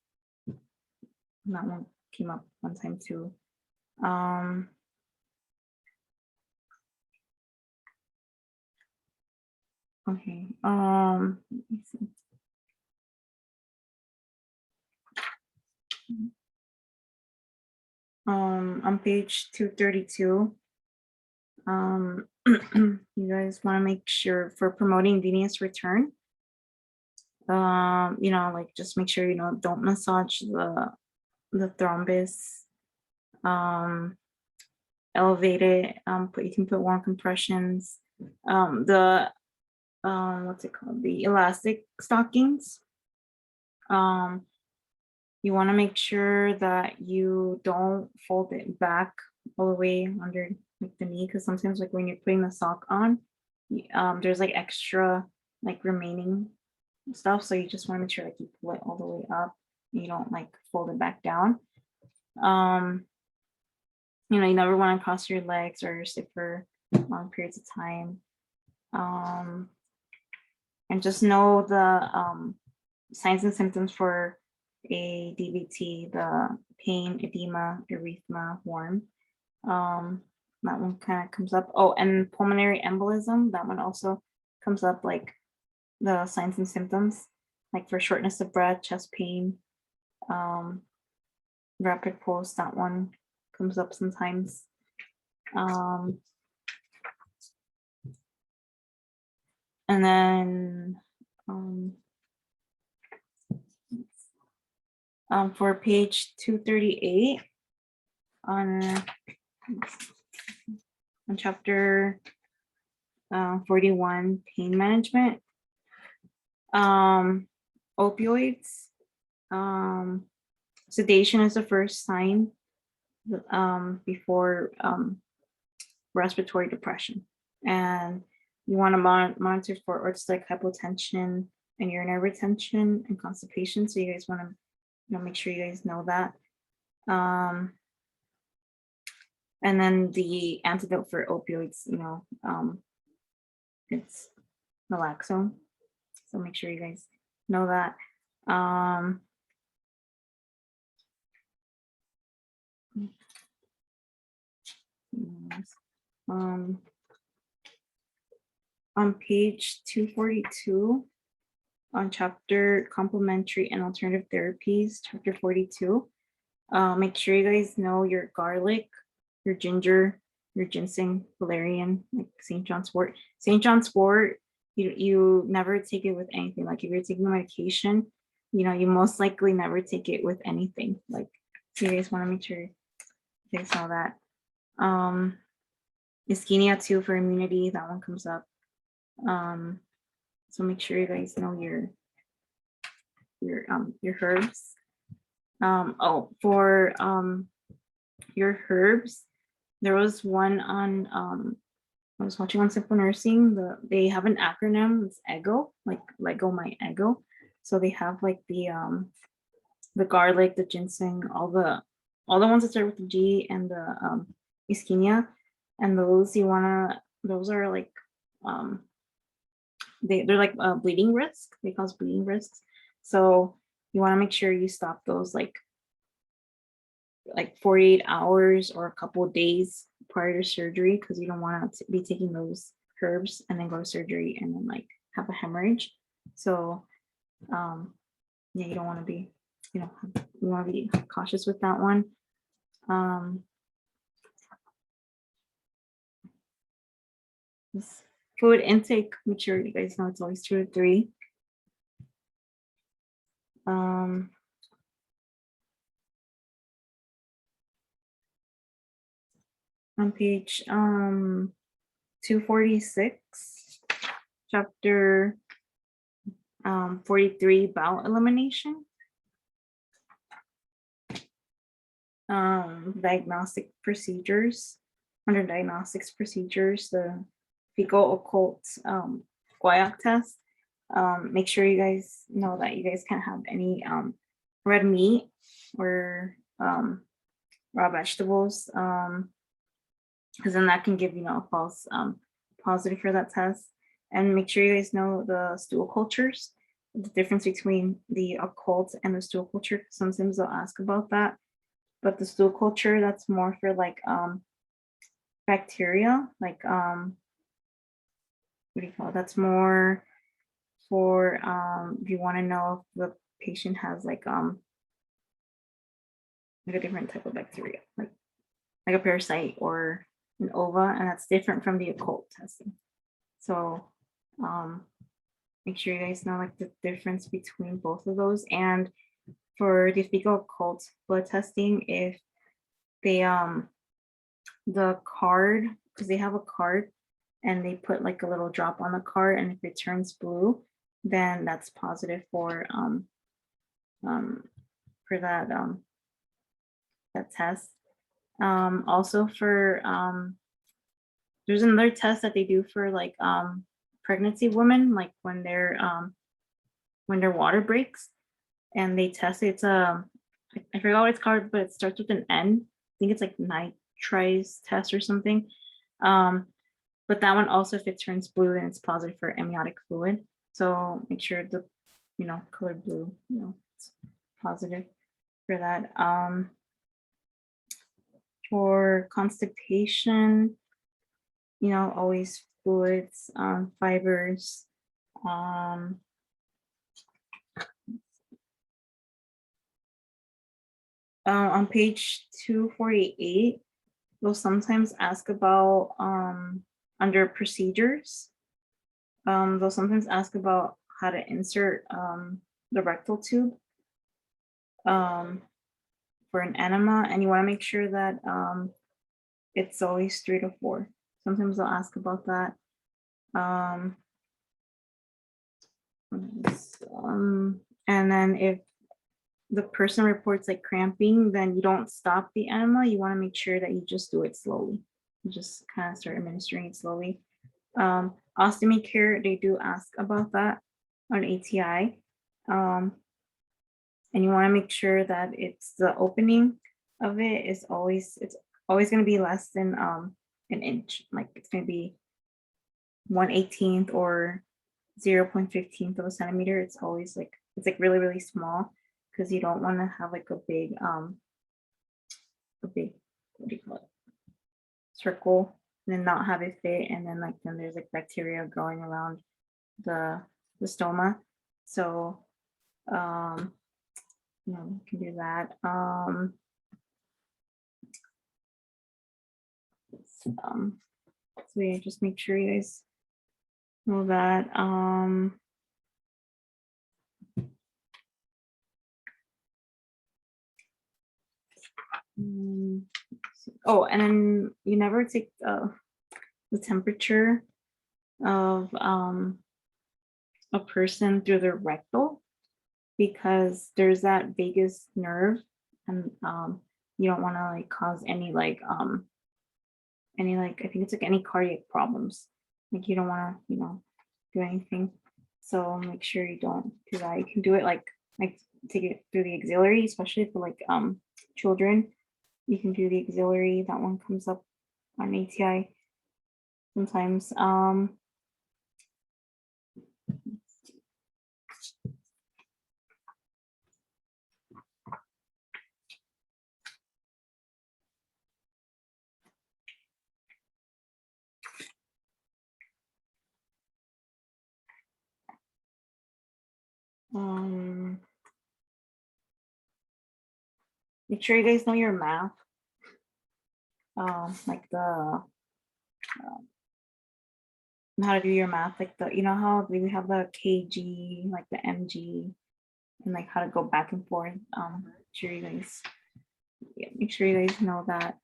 That one came up one time too. Okay. Let me see. On page 232, you guys want to make sure for promoting venous return, like just make sure, don't massage the thrombus, elevate it, you can put warm compressions, what's it called, the elastic stockings. You want to make sure that you don't fold it back all the way under like the knee, because sometimes like when you're putting the sock on, there's like extra like remaining stuff, so you just want to make sure like you pull it all the way up and you don't like fold it back down. You never want to cross your legs or sit for long periods of time. And just know the signs and symptoms for a DVT, the pain, edema, erythema, warm. That one kind of comes up. Oh, and pulmonary embolism, that one also comes up, like the signs and symptoms, like for shortness of breath, chest pain, rapid pulse, that one comes up sometimes. And then for page 238 on chapter 41, pain management, opioids, sedation is the first sign before respiratory depression, and you want to monitor for orthostatic hypotension and urinary retention and constipation. So you guys want to make sure you guys know that. And then the antidote for opioids, it's naloxone. So make sure you guys know that. On page 242, on chapter complementary and alternative therapies, chapter 42, make sure you guys know your garlic, your ginger, your ginseng, valerian, like St. John's wort. St. John's wort, you never take it with anything. Like if you're taking the medication, you most likely never take it with anything. Like, so you guys want to make sure you guys know that. Ischemia too, for immunity, that one comes up. So make sure you guys know your herbs. For your herbs, there was one on I was watching on Simple Nursing. They have an acronym. It's EGO, like Lego My Ego. So they have like the garlic, the ginseng, all the ones that start with the G, and the ischemia, and those are like they're like bleeding risk. They cause bleeding risks. So you want to make sure you stop those like 48 hours or a couple of days prior to surgery, because you don't want to be taking those herbs and then go to surgery and then like have a hemorrhage. So yeah, you don't want to be, you want to be cautious with that one. This fluid intake maturity, you guys know it's always 2 to 3. On page 246, chapter 43, bowel elimination. Diagnostic procedures. Under diagnostics procedures, the fecal occult guaiac test. Make sure you guys know that you guys can't have any red meat or raw vegetables, because then that can give a false positive for that test. And make sure you guys know the stool cultures, the difference between the occult and the stool culture. Sometimes they'll ask about that, but the stool culture, that's more for like bacteria, like what do you call it? That's more for if you want to know if the patient has like a different type of bacteria, like a parasite or an ova, and that's different from the occult testing. So make sure you guys know like the difference between both of those. And for the fecal occult blood testing, if they the card, because they have a card and they put like a little drop on the card, and if it turns blue, then that's positive for that that test. Also for there's another test that they do for like pregnancy women, like when their water breaks, and they test it. It's I forgot what it's called, but it starts with an N. I think it's like nitrize test or something. But that one also, if it turns blue, then it's positive for amniotic fluid. So make sure the color blue, it's positive for that. For constipation, always fluids, fibers. On page 248, they'll sometimes ask about under procedures. They'll sometimes ask about how to insert the rectal tube for an enema, and you want to make sure that it's always 3 to 4. Sometimes they'll ask about that. And then if the person reports like cramping, then you don't stop the enema. You want to make sure that you just do it slowly. You just kind of start administering it slowly. Ostomy care, they do ask about that on ATI. And you want to make sure that it's the opening of it is always, it's always going to be less than an inch. Like it's going to be 1/18 or 0.15 of a centimeter. It's always like, it's like really, really small, because you don't want to have like a big, what do you call it? Circle, and then not have it fit. And then then there's like bacteria growing around the stoma. So, you can do that. So yeah, just make sure you guys know that. Oh, and then you never take the temperature of a person through their rectal, because there's that vagus nerve, and you don't want to like cause any like any like, I think it's like any cardiac problems. Like you don't want to, do anything. So make sure you don't do that. You can do it like take it through the auxiliary, especially for like children. You can do the auxiliary. That one comes up on ATI sometimes. Make sure you guys know your math. Like the how to do your math, like the how we have the kg, like the mg, and like how to go back and forth. Sure you guys, make sure you guys know that.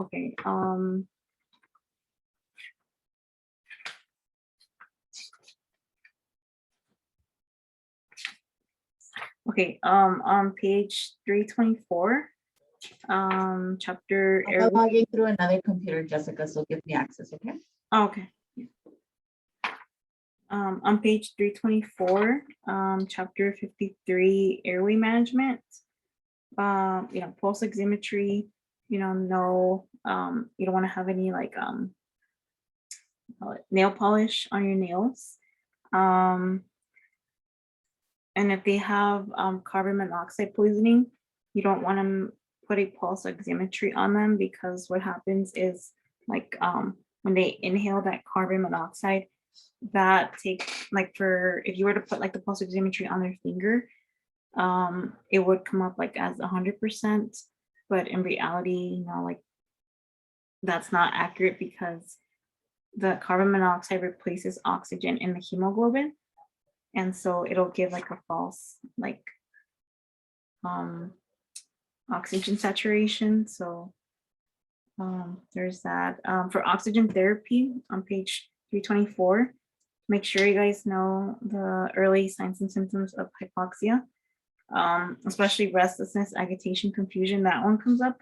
Okay. Okay, on page 324, chapter I'm Airway. logging through another computer, Jessica, so give me access, okay? Okay. On page 324, chapter 53, Airway Management. Pulse oximetry, no, you don't want to have any like nail polish on your nails. And if they have carbon monoxide poisoning, you don't want to put a pulse oximetry on them, because what happens is like when they inhale that carbon monoxide, that takes like if you were to put like the pulse oximetry on their finger, it would come up like as 100%, but in reality, like that's not accurate, because the carbon monoxide replaces oxygen in the hemoglobin. And so it'll give like a false like oxygen saturation. So there's that. For oxygen therapy on page 324, make sure you guys know the early signs and symptoms of hypoxia, especially restlessness, agitation, confusion. That one comes up.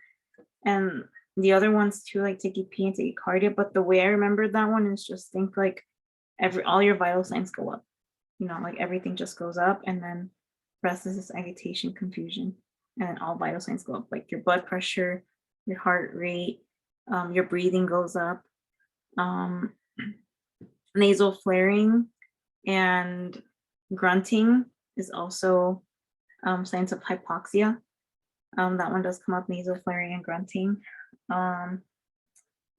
And the other ones too, like tachypnea and tachycardia. But the way I remember that one is just think like all your vital signs go up. Like everything just goes up, and then restlessness, agitation, confusion, and all vital signs go up, like your blood pressure, your heart rate, your breathing goes up, nasal flaring and grunting is also signs of hypoxia. That one does come up, nasal flaring and grunting. And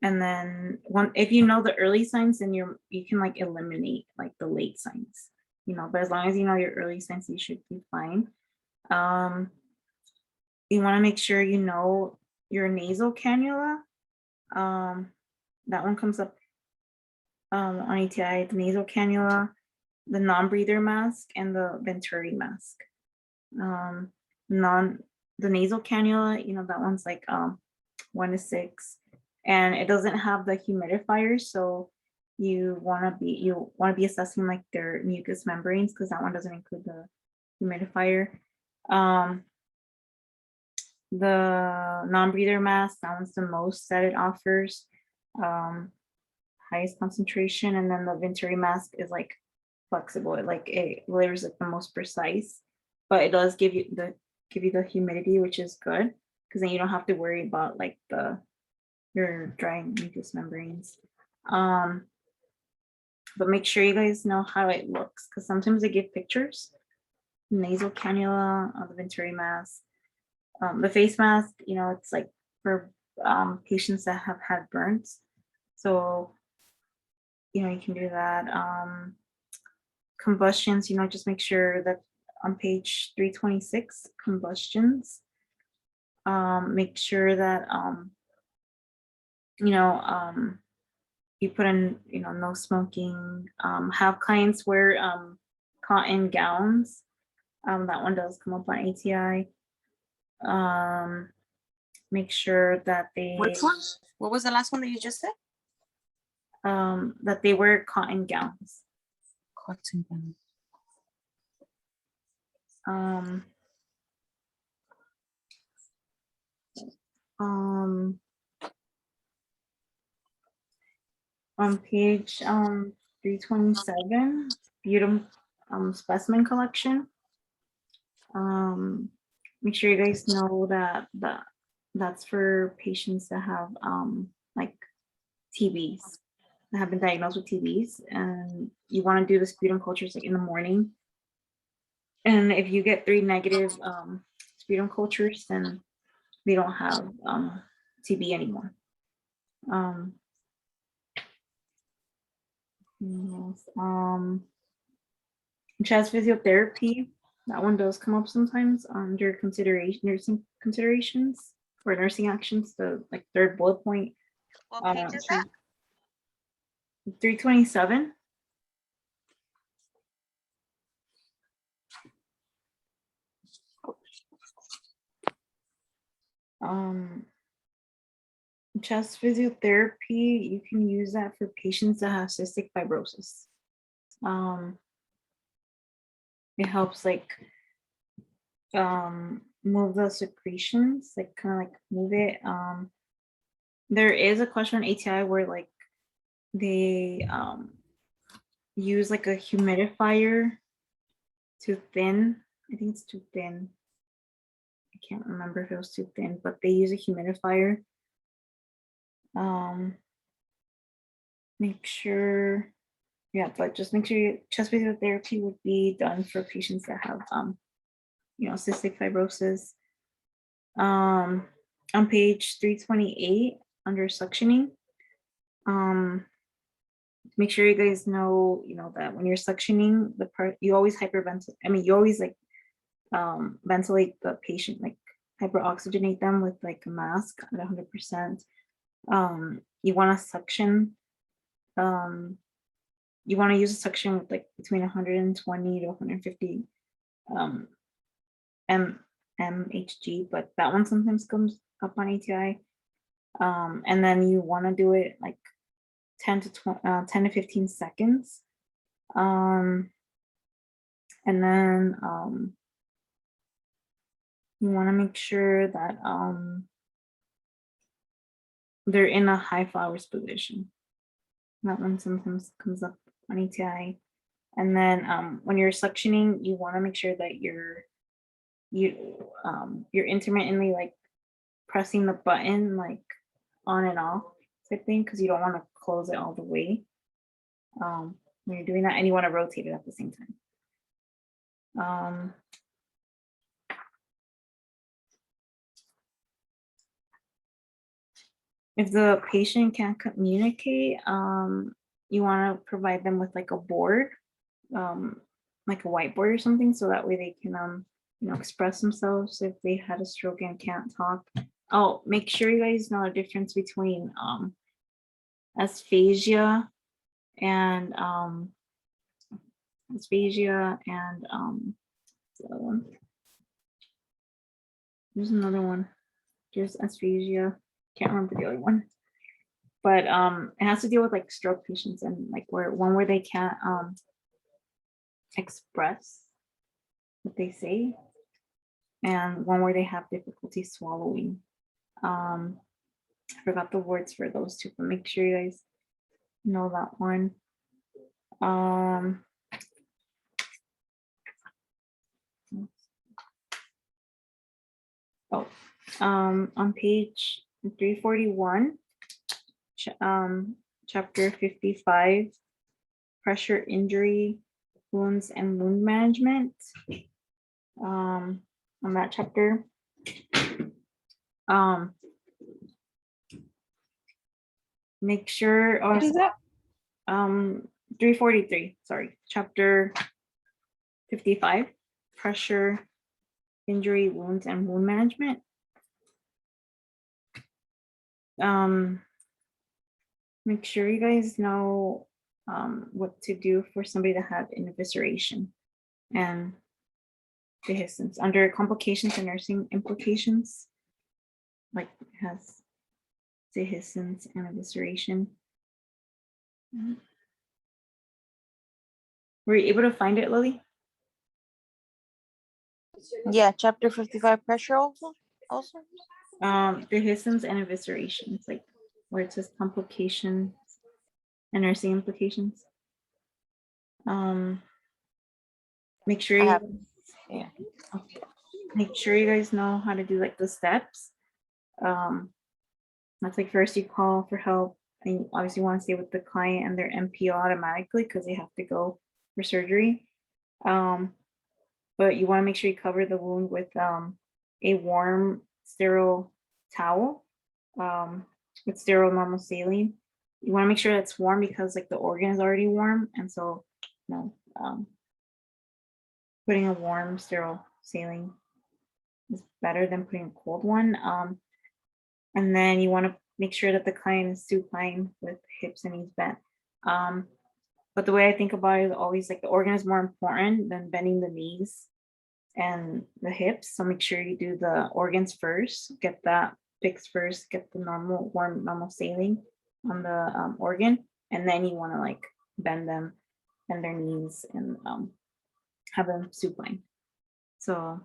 then if you know the early signs, then you can like eliminate like the late signs. But as long as you know your early signs, you should be fine. You want to make sure you know your nasal cannula. That one comes up on ATI, the nasal cannula, the non-breather mask, and the Venturi mask. The nasal cannula, that one's like 1 to 6, and it doesn't have the humidifier, so you want to be assessing like their mucous membranes, because that one doesn't include the humidifier. The non-breather mask, that one's the most that it offers, highest concentration, and then the Venturi mask is like flexible. It layers like the most precise, but it does give you the humidity, which is good, because then you don't have to worry about like your drying mucous membranes. But make sure you guys know how it looks, because sometimes they give pictures. Nasal cannula, the Venturi mask, the face mask, it's like for patients that have had burns. So, you can do that. Combustions, just make sure that on page 326, combustions, make sure that, you put in, no smoking, have clients wear cotton gowns. That one does come up on ATI. Make sure that they, Which one? What was the last one that you just said? that they wear cotton gowns. Cotton gowns. Um, on page 327, sputum specimen collection. Make sure you guys know that that's for patients that have like TBs, that have been diagnosed with TBs, and you want to do the sputum cultures like in the morning. And if you get 3 negative sputum cultures, then they don't have TB anymore. Yes, chest physiotherapy, that one does come up sometimes under nursing considerations or nursing actions, the like third bullet point. What page is that? 327. Chest physiotherapy, you can use that for patients that have cystic fibrosis. It helps like move the secretions, like kind of like move it. There is a question on ATI where like they use like a humidifier to thin. I think it's too thin. I can't remember if it was too thin, but they use a humidifier. Make sure, yeah, but just make sure your chest physiotherapy would be done for patients that have cystic fibrosis. On page 328 under suctioning, make sure you guys know, that when you're suctioning the part, you always hyperventilate. I mean, you always like ventilate the patient, like hyperoxygenate them with like a mask at 100%. You want to suction. You want to use a suction with like between 120 to 150 mHg, but that one sometimes comes up on ATI. And then you want to do it like 10 to 15 seconds. And then you want to make sure that they're in a high flowers position. That one sometimes comes up on ATI. And then when you're suctioning, you want to make sure that you're intermittently like pressing the button like on and off type thing, because you don't want to close it all the way when you're doing that, and you want to rotate it at the same time. If the patient can't communicate, you want to provide them with like a board, like a whiteboard or something, so that way they can express themselves if they had a stroke and can't talk. Oh, make sure you guys know the difference between asphasia and the other one. There's another one. There's asphasia. Can't remember the other one. But it has to deal with like stroke patients and like where they can't express what they say, and one where they have difficulty swallowing. I forgot the words for those two, but make sure you guys know that one. On page 341, chapter 55, pressure injury, wounds and wound management. On that chapter, make sure. What is that? 343, sorry, chapter 55, pressure injury, wounds and wound management. Make sure you guys know what to do for somebody that had an evisceration and dehiscence under complications and nursing implications, like it has dehiscence and evisceration. Were you able to find it, Lily? Yeah, chapter 55 pressure also. Dehiscence and eviscerations, like where it says complications and nursing implications. Make sure I you, have, yeah. make sure you guys know how to do like the steps. That's like first you call for help, and you obviously want to stay with the client and their MPO automatically because they have to go for surgery. But you want to make sure you cover the wound with a warm, sterile towel with sterile normal saline. You want to make sure it's warm because like the organ is already warm, and so you know, putting a warm, sterile saline is better than putting a cold one. And then you want to make sure that the client is supine with hips and knees bent. But the way I think about it is always like the organ is more important than bending the knees and the hips. So make sure you do the organs first, get that fixed first, get the normal warm normal saline on the organ, and then you want to like bend them, bend their knees, and have them supine. So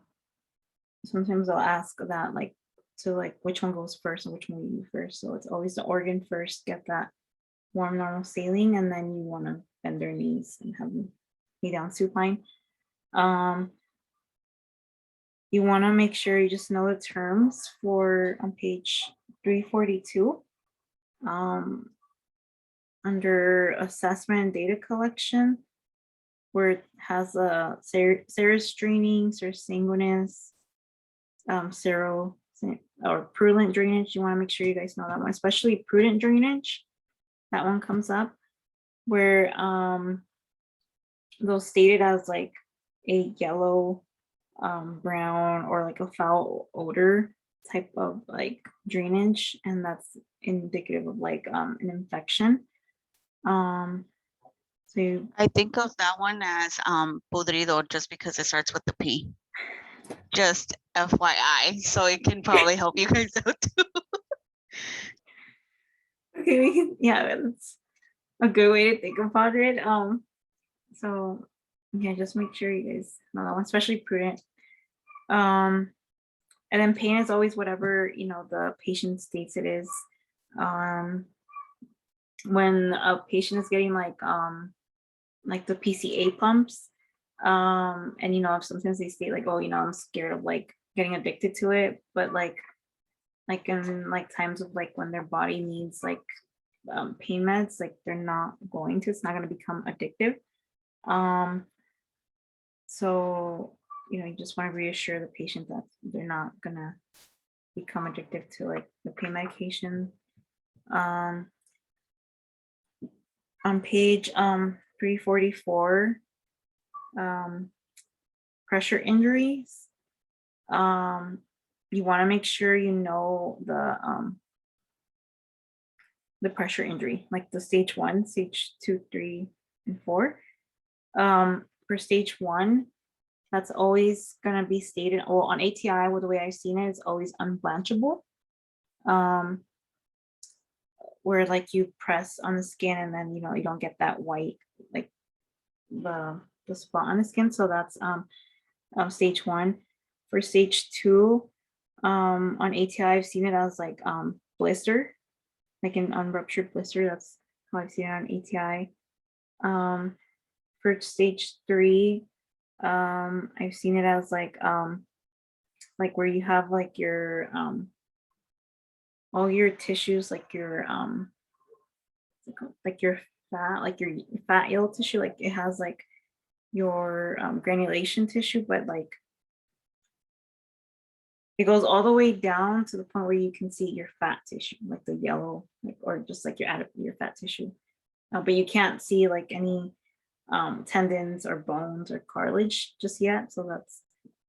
sometimes I'll ask that like to like which one goes first and which one you do first. So it's always the organ first, get that warm normal saline, and then you want to bend their knees and have them knee down supine. You want to make sure you just know the terms for on page 342 under assessment and data collection, where it has a serous draining, serous sanguineous, sero or prudent drainage. You want to make sure you guys know that one, especially prudent drainage. That one comes up where those stated as like a yellow, brown, or like a foul odor type of like drainage, and that's indicative of like an infection. So you, I think of that one as podrido just because it starts with the P. Just FYI, so it can probably help you guys out too. okay, we can, yeah, that's a good way to think about it. So yeah, just make sure you guys know that one, especially prudent. And then pain is always whatever, you know, the patient states it is. When a patient is getting like the PCA pumps, and you know, sometimes they state like, oh, you know, I'm scared of like getting addicted to it, but like in like times of like when their body needs like pain meds, like they're not going to, it's not going to become addictive. So you know, you just want to reassure the patient that they're not gonna become addicted to like the pain medication. On page 344, pressure injuries. You want to make sure you know the pressure injury, like the stage 1, stage 2, 3, and 4. For stage 1, that's always going to be stated, well, on ATI, well, the way I've seen it is always unblanchable, where like you press on the skin and then, you know, you don't get that white, like the spot on the skin. So that's stage 1. For stage 2, on ATI, I've seen it as like blister, like an unruptured blister. That's how I've seen it on ATI. For stage 3, I've seen it as like where you have like your all your tissues, like your fat, like your fat yellow tissue, like it has like your granulation tissue, but like it goes all the way down to the point where you can see your fat tissue, like the yellow, like, or just like your fat tissue, but you can't see like any tendons or bones or cartilage just yet. So that's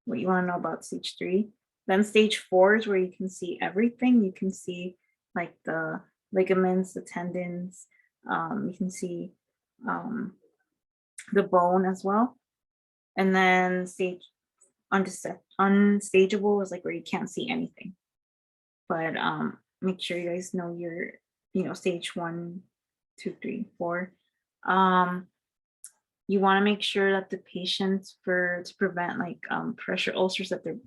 what you want to know about stage 3. Then stage 4 is where you can see everything. You can see like the ligaments, the tendons. You can see the bone as well. And then stage unstageable is like where you can't see anything. But make sure you guys know your, you know, stage 1, 2, 3, 4. you want to make sure that the patients to prevent like pressure ulcers that they're,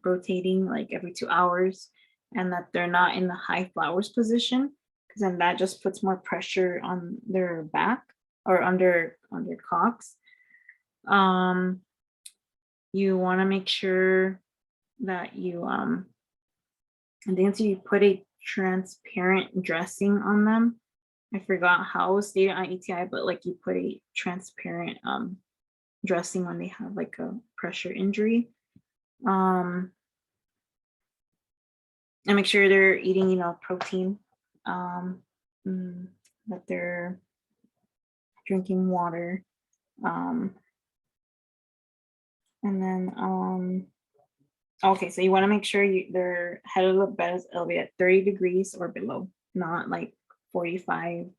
rotating like every 2 hours, and that they're not in the high flowers position, because then that just puts more pressure on their back or under cocks. You want to make sure that you I think so you put a transparent dressing on them. I forgot how it was stated on ETI, but like you put a transparent dressing when they have like a pressure injury. And make sure they're eating, protein, that they're drinking water. And then, okay, so you want to make sure their head of the bed is elevated at 30 degrees or below, not like 45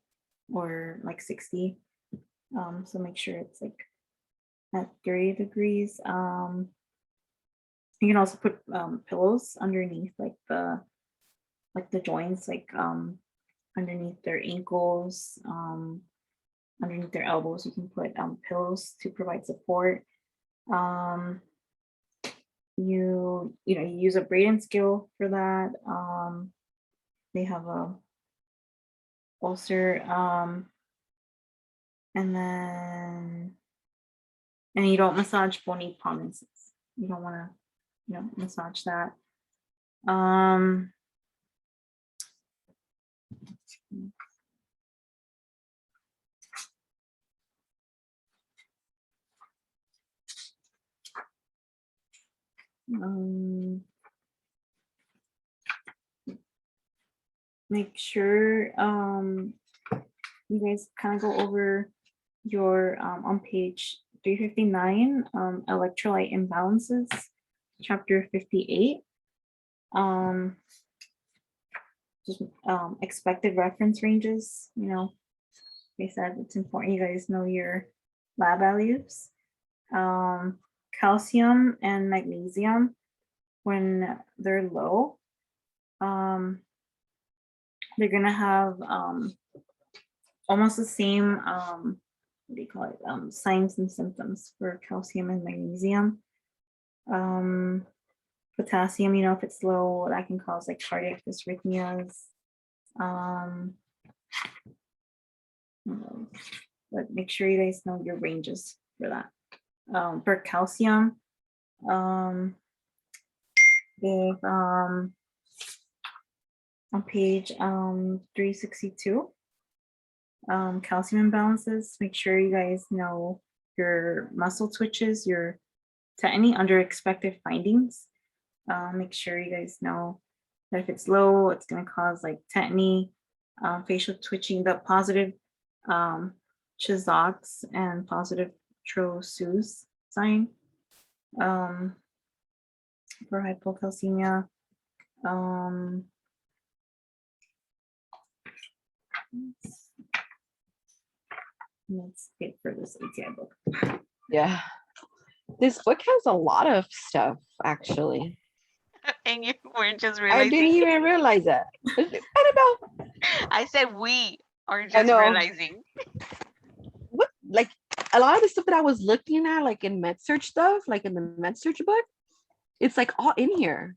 or like 60. So make sure it's like at 30 degrees. You can also put pillows underneath like the joints, like underneath their ankles, underneath their elbows. You can put pillows to provide support. You use a braiding skill for that. They have a ulcer, and you don't massage bony prominences. You don't want to, massage that. Make sure you guys kind of go over your on page 359 electrolyte imbalances, chapter 58. Just expected reference ranges. They said it's important you guys know your lab values. Calcium and magnesium, when they're low, they're gonna have almost the same what do you call it, signs and symptoms for calcium and magnesium. Potassium, if it's low, that can cause like cardiac dysrhythmias. But make sure you guys know your ranges for that. For calcium, if on page 362, calcium imbalances, make sure you guys know your muscle twitches, your tetany under expected findings. Make sure you guys know that if it's low, it's going to cause like tetany, facial twitching, the positive Chizox and positive Trosus sign. For hypocalcemia, let's get for this ATI book. Yeah. This book has a lot of stuff, actually. And you were just I realizing. didn't even realize that. Annabelle, I said we are I just know. realizing. what, like a lot of the stuff that I was looking at, like in MedSearch stuff, like in the MedSearch book, it's like all in here.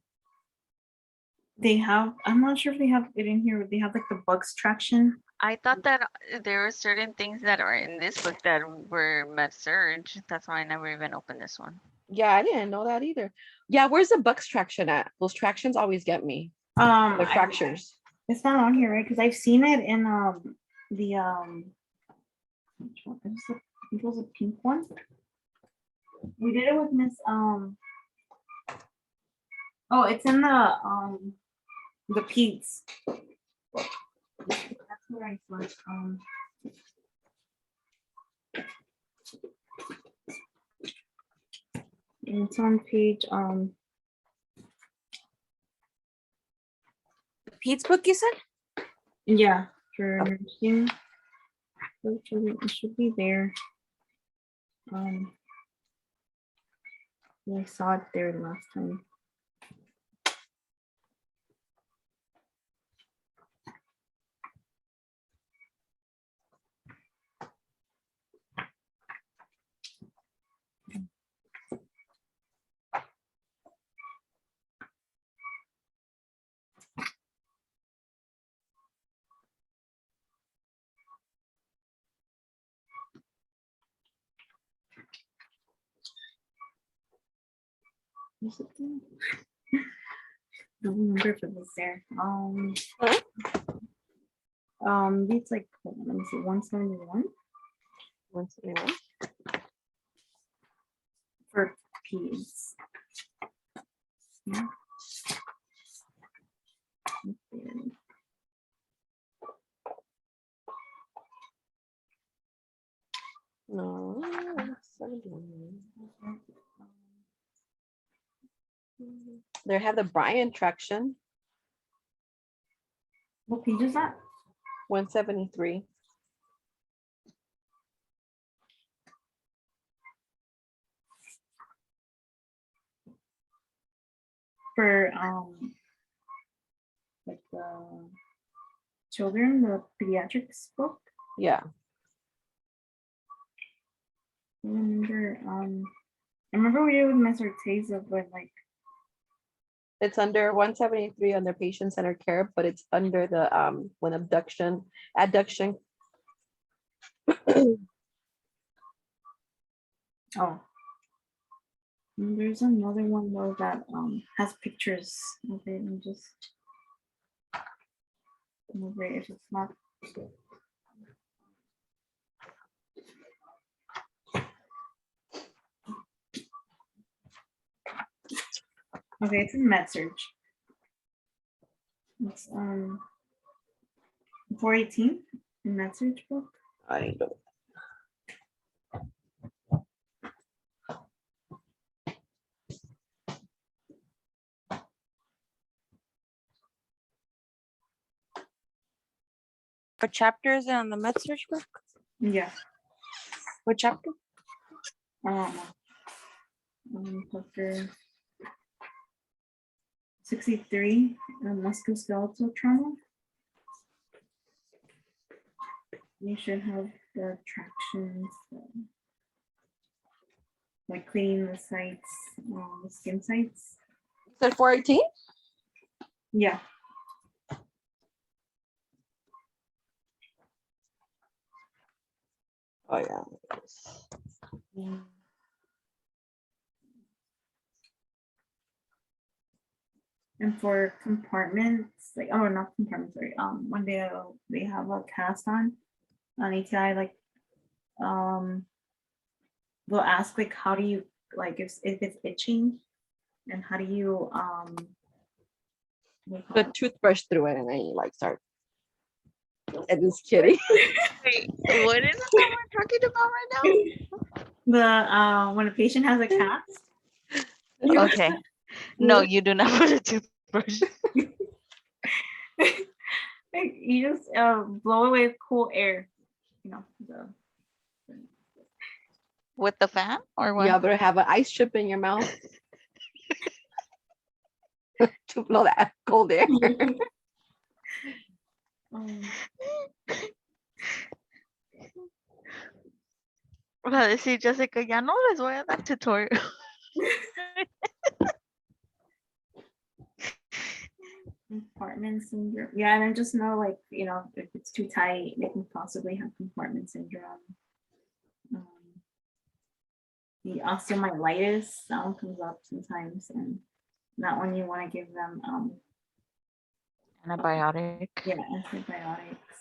They have, I'm not sure if they have it in here, but they have like the bugs traction. I thought that there were certain things that are in this book that were MedSearch. That's why I never even opened this one. Yeah, I didn't know that either. Yeah, where's the Bucks traction at? Those tractions always get me. The fractures. It's not on here, right? Because I've seen it in the which one? I think it was a pink one. We did it with Miss oh, it's in the peds. That's where I saw it. And it's on page The Pete's book, you said? yeah, for nursing. So it should be there. I saw it there last time. is it there? Don't remember if it was there. Huh? It's like, hold on, let me see, 171 Once in a while. for P's. Yeah. Okay. No, 71. They have the Brian traction, What page is that? 173. For like the children, the pediatrics book. Yeah, I remember we did with Miss Orteza, but like, it's under 173 under patient-centered care, but it's under the when abduction. oh. And there's another one though that has pictures of it and just over if it's not. Okay, it's in MedSurg. It's 418 in MedSurg book. I don't. What chapter is it on the med search book? Yeah. What chapter? Chapter 63, musculoskeletal trauma. You should have the tractions, like cleaning the sites, the skin sites. Is it 418? Yeah. Oh yeah. And for compartments, like, oh, not compartments, sorry. When they have a cast on ATI, like, they'll ask like, how do you, like, if it's itching, and how do you what do you call The it? toothbrush through it and then you like start. I'm just kidding. Wait, what is it that we're talking about right now? When a patient has a cast. Okay. No, you do not put a toothbrush. You just blow away with cool air, you know. With the fan or what? You better have an ice chip in your mouth to blow that cold air. Va a decir Jessica, ya no les voy a dar tutorial. Compartment syndrome. Yeah, and then just know, like, you know, if it's too tight, they can possibly have compartment syndrome. The osteomyelitis, that one comes up sometimes, and that one you want to give them Antibiotic. yeah, antibiotics.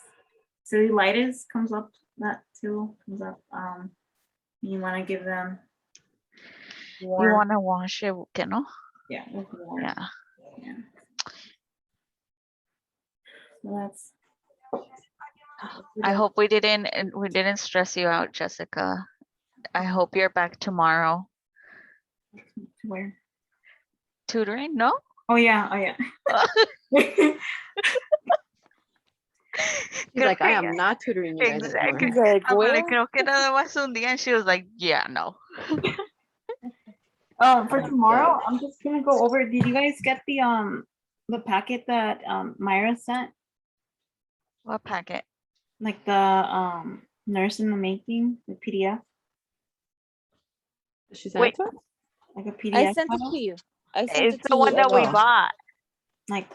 Cellulitis comes up, that too comes up. You want to give them You warm, want to wash it, que no? yeah, with warm. Yeah. Yeah. So that's. I hope we didn't stress you out, Jessica. I hope you're back tomorrow. Where? Tutoring? No? Oh yeah, oh yeah. He's like, I am not tutoring you guys anymore. Exactly. Like, I'm where? like, creo que nada más un día. And she was like, yeah, no. For tomorrow, I'm just gonna go over. Did you guys get the packet that Myra sent? What packet? Like the nurse in the making, the PDF, She sent Wait. it to us? like a PDF. I sent it file? to you. I sent It's it the to one you. that we Oh. bought. Like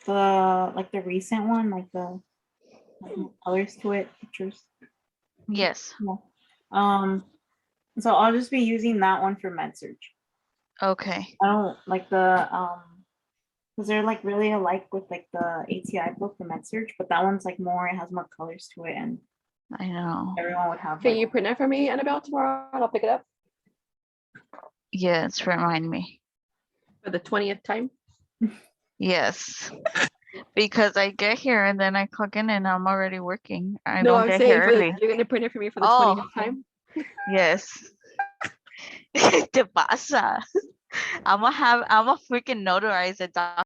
the recent one, like the colors to it, pictures. Yes. Yeah. So I'll just be using that one for MedSurg. Okay. I don't like the because they're like really alike with like the ATI book, the med surge, but that one's like more, it has more colors to it, and I know. everyone would have Can like, you print it for me, Annabelle, tomorrow? And I'll pick it up Yes, remind me. for the 20th time. Yes. Because I get here and then I clock in and I'm already working. I No, don't I'm get saying here for the, early. you're gonna print it for me for the Oh. 20th time. Yes. ¿Qué te pasa? I'm gonna freaking notarize it,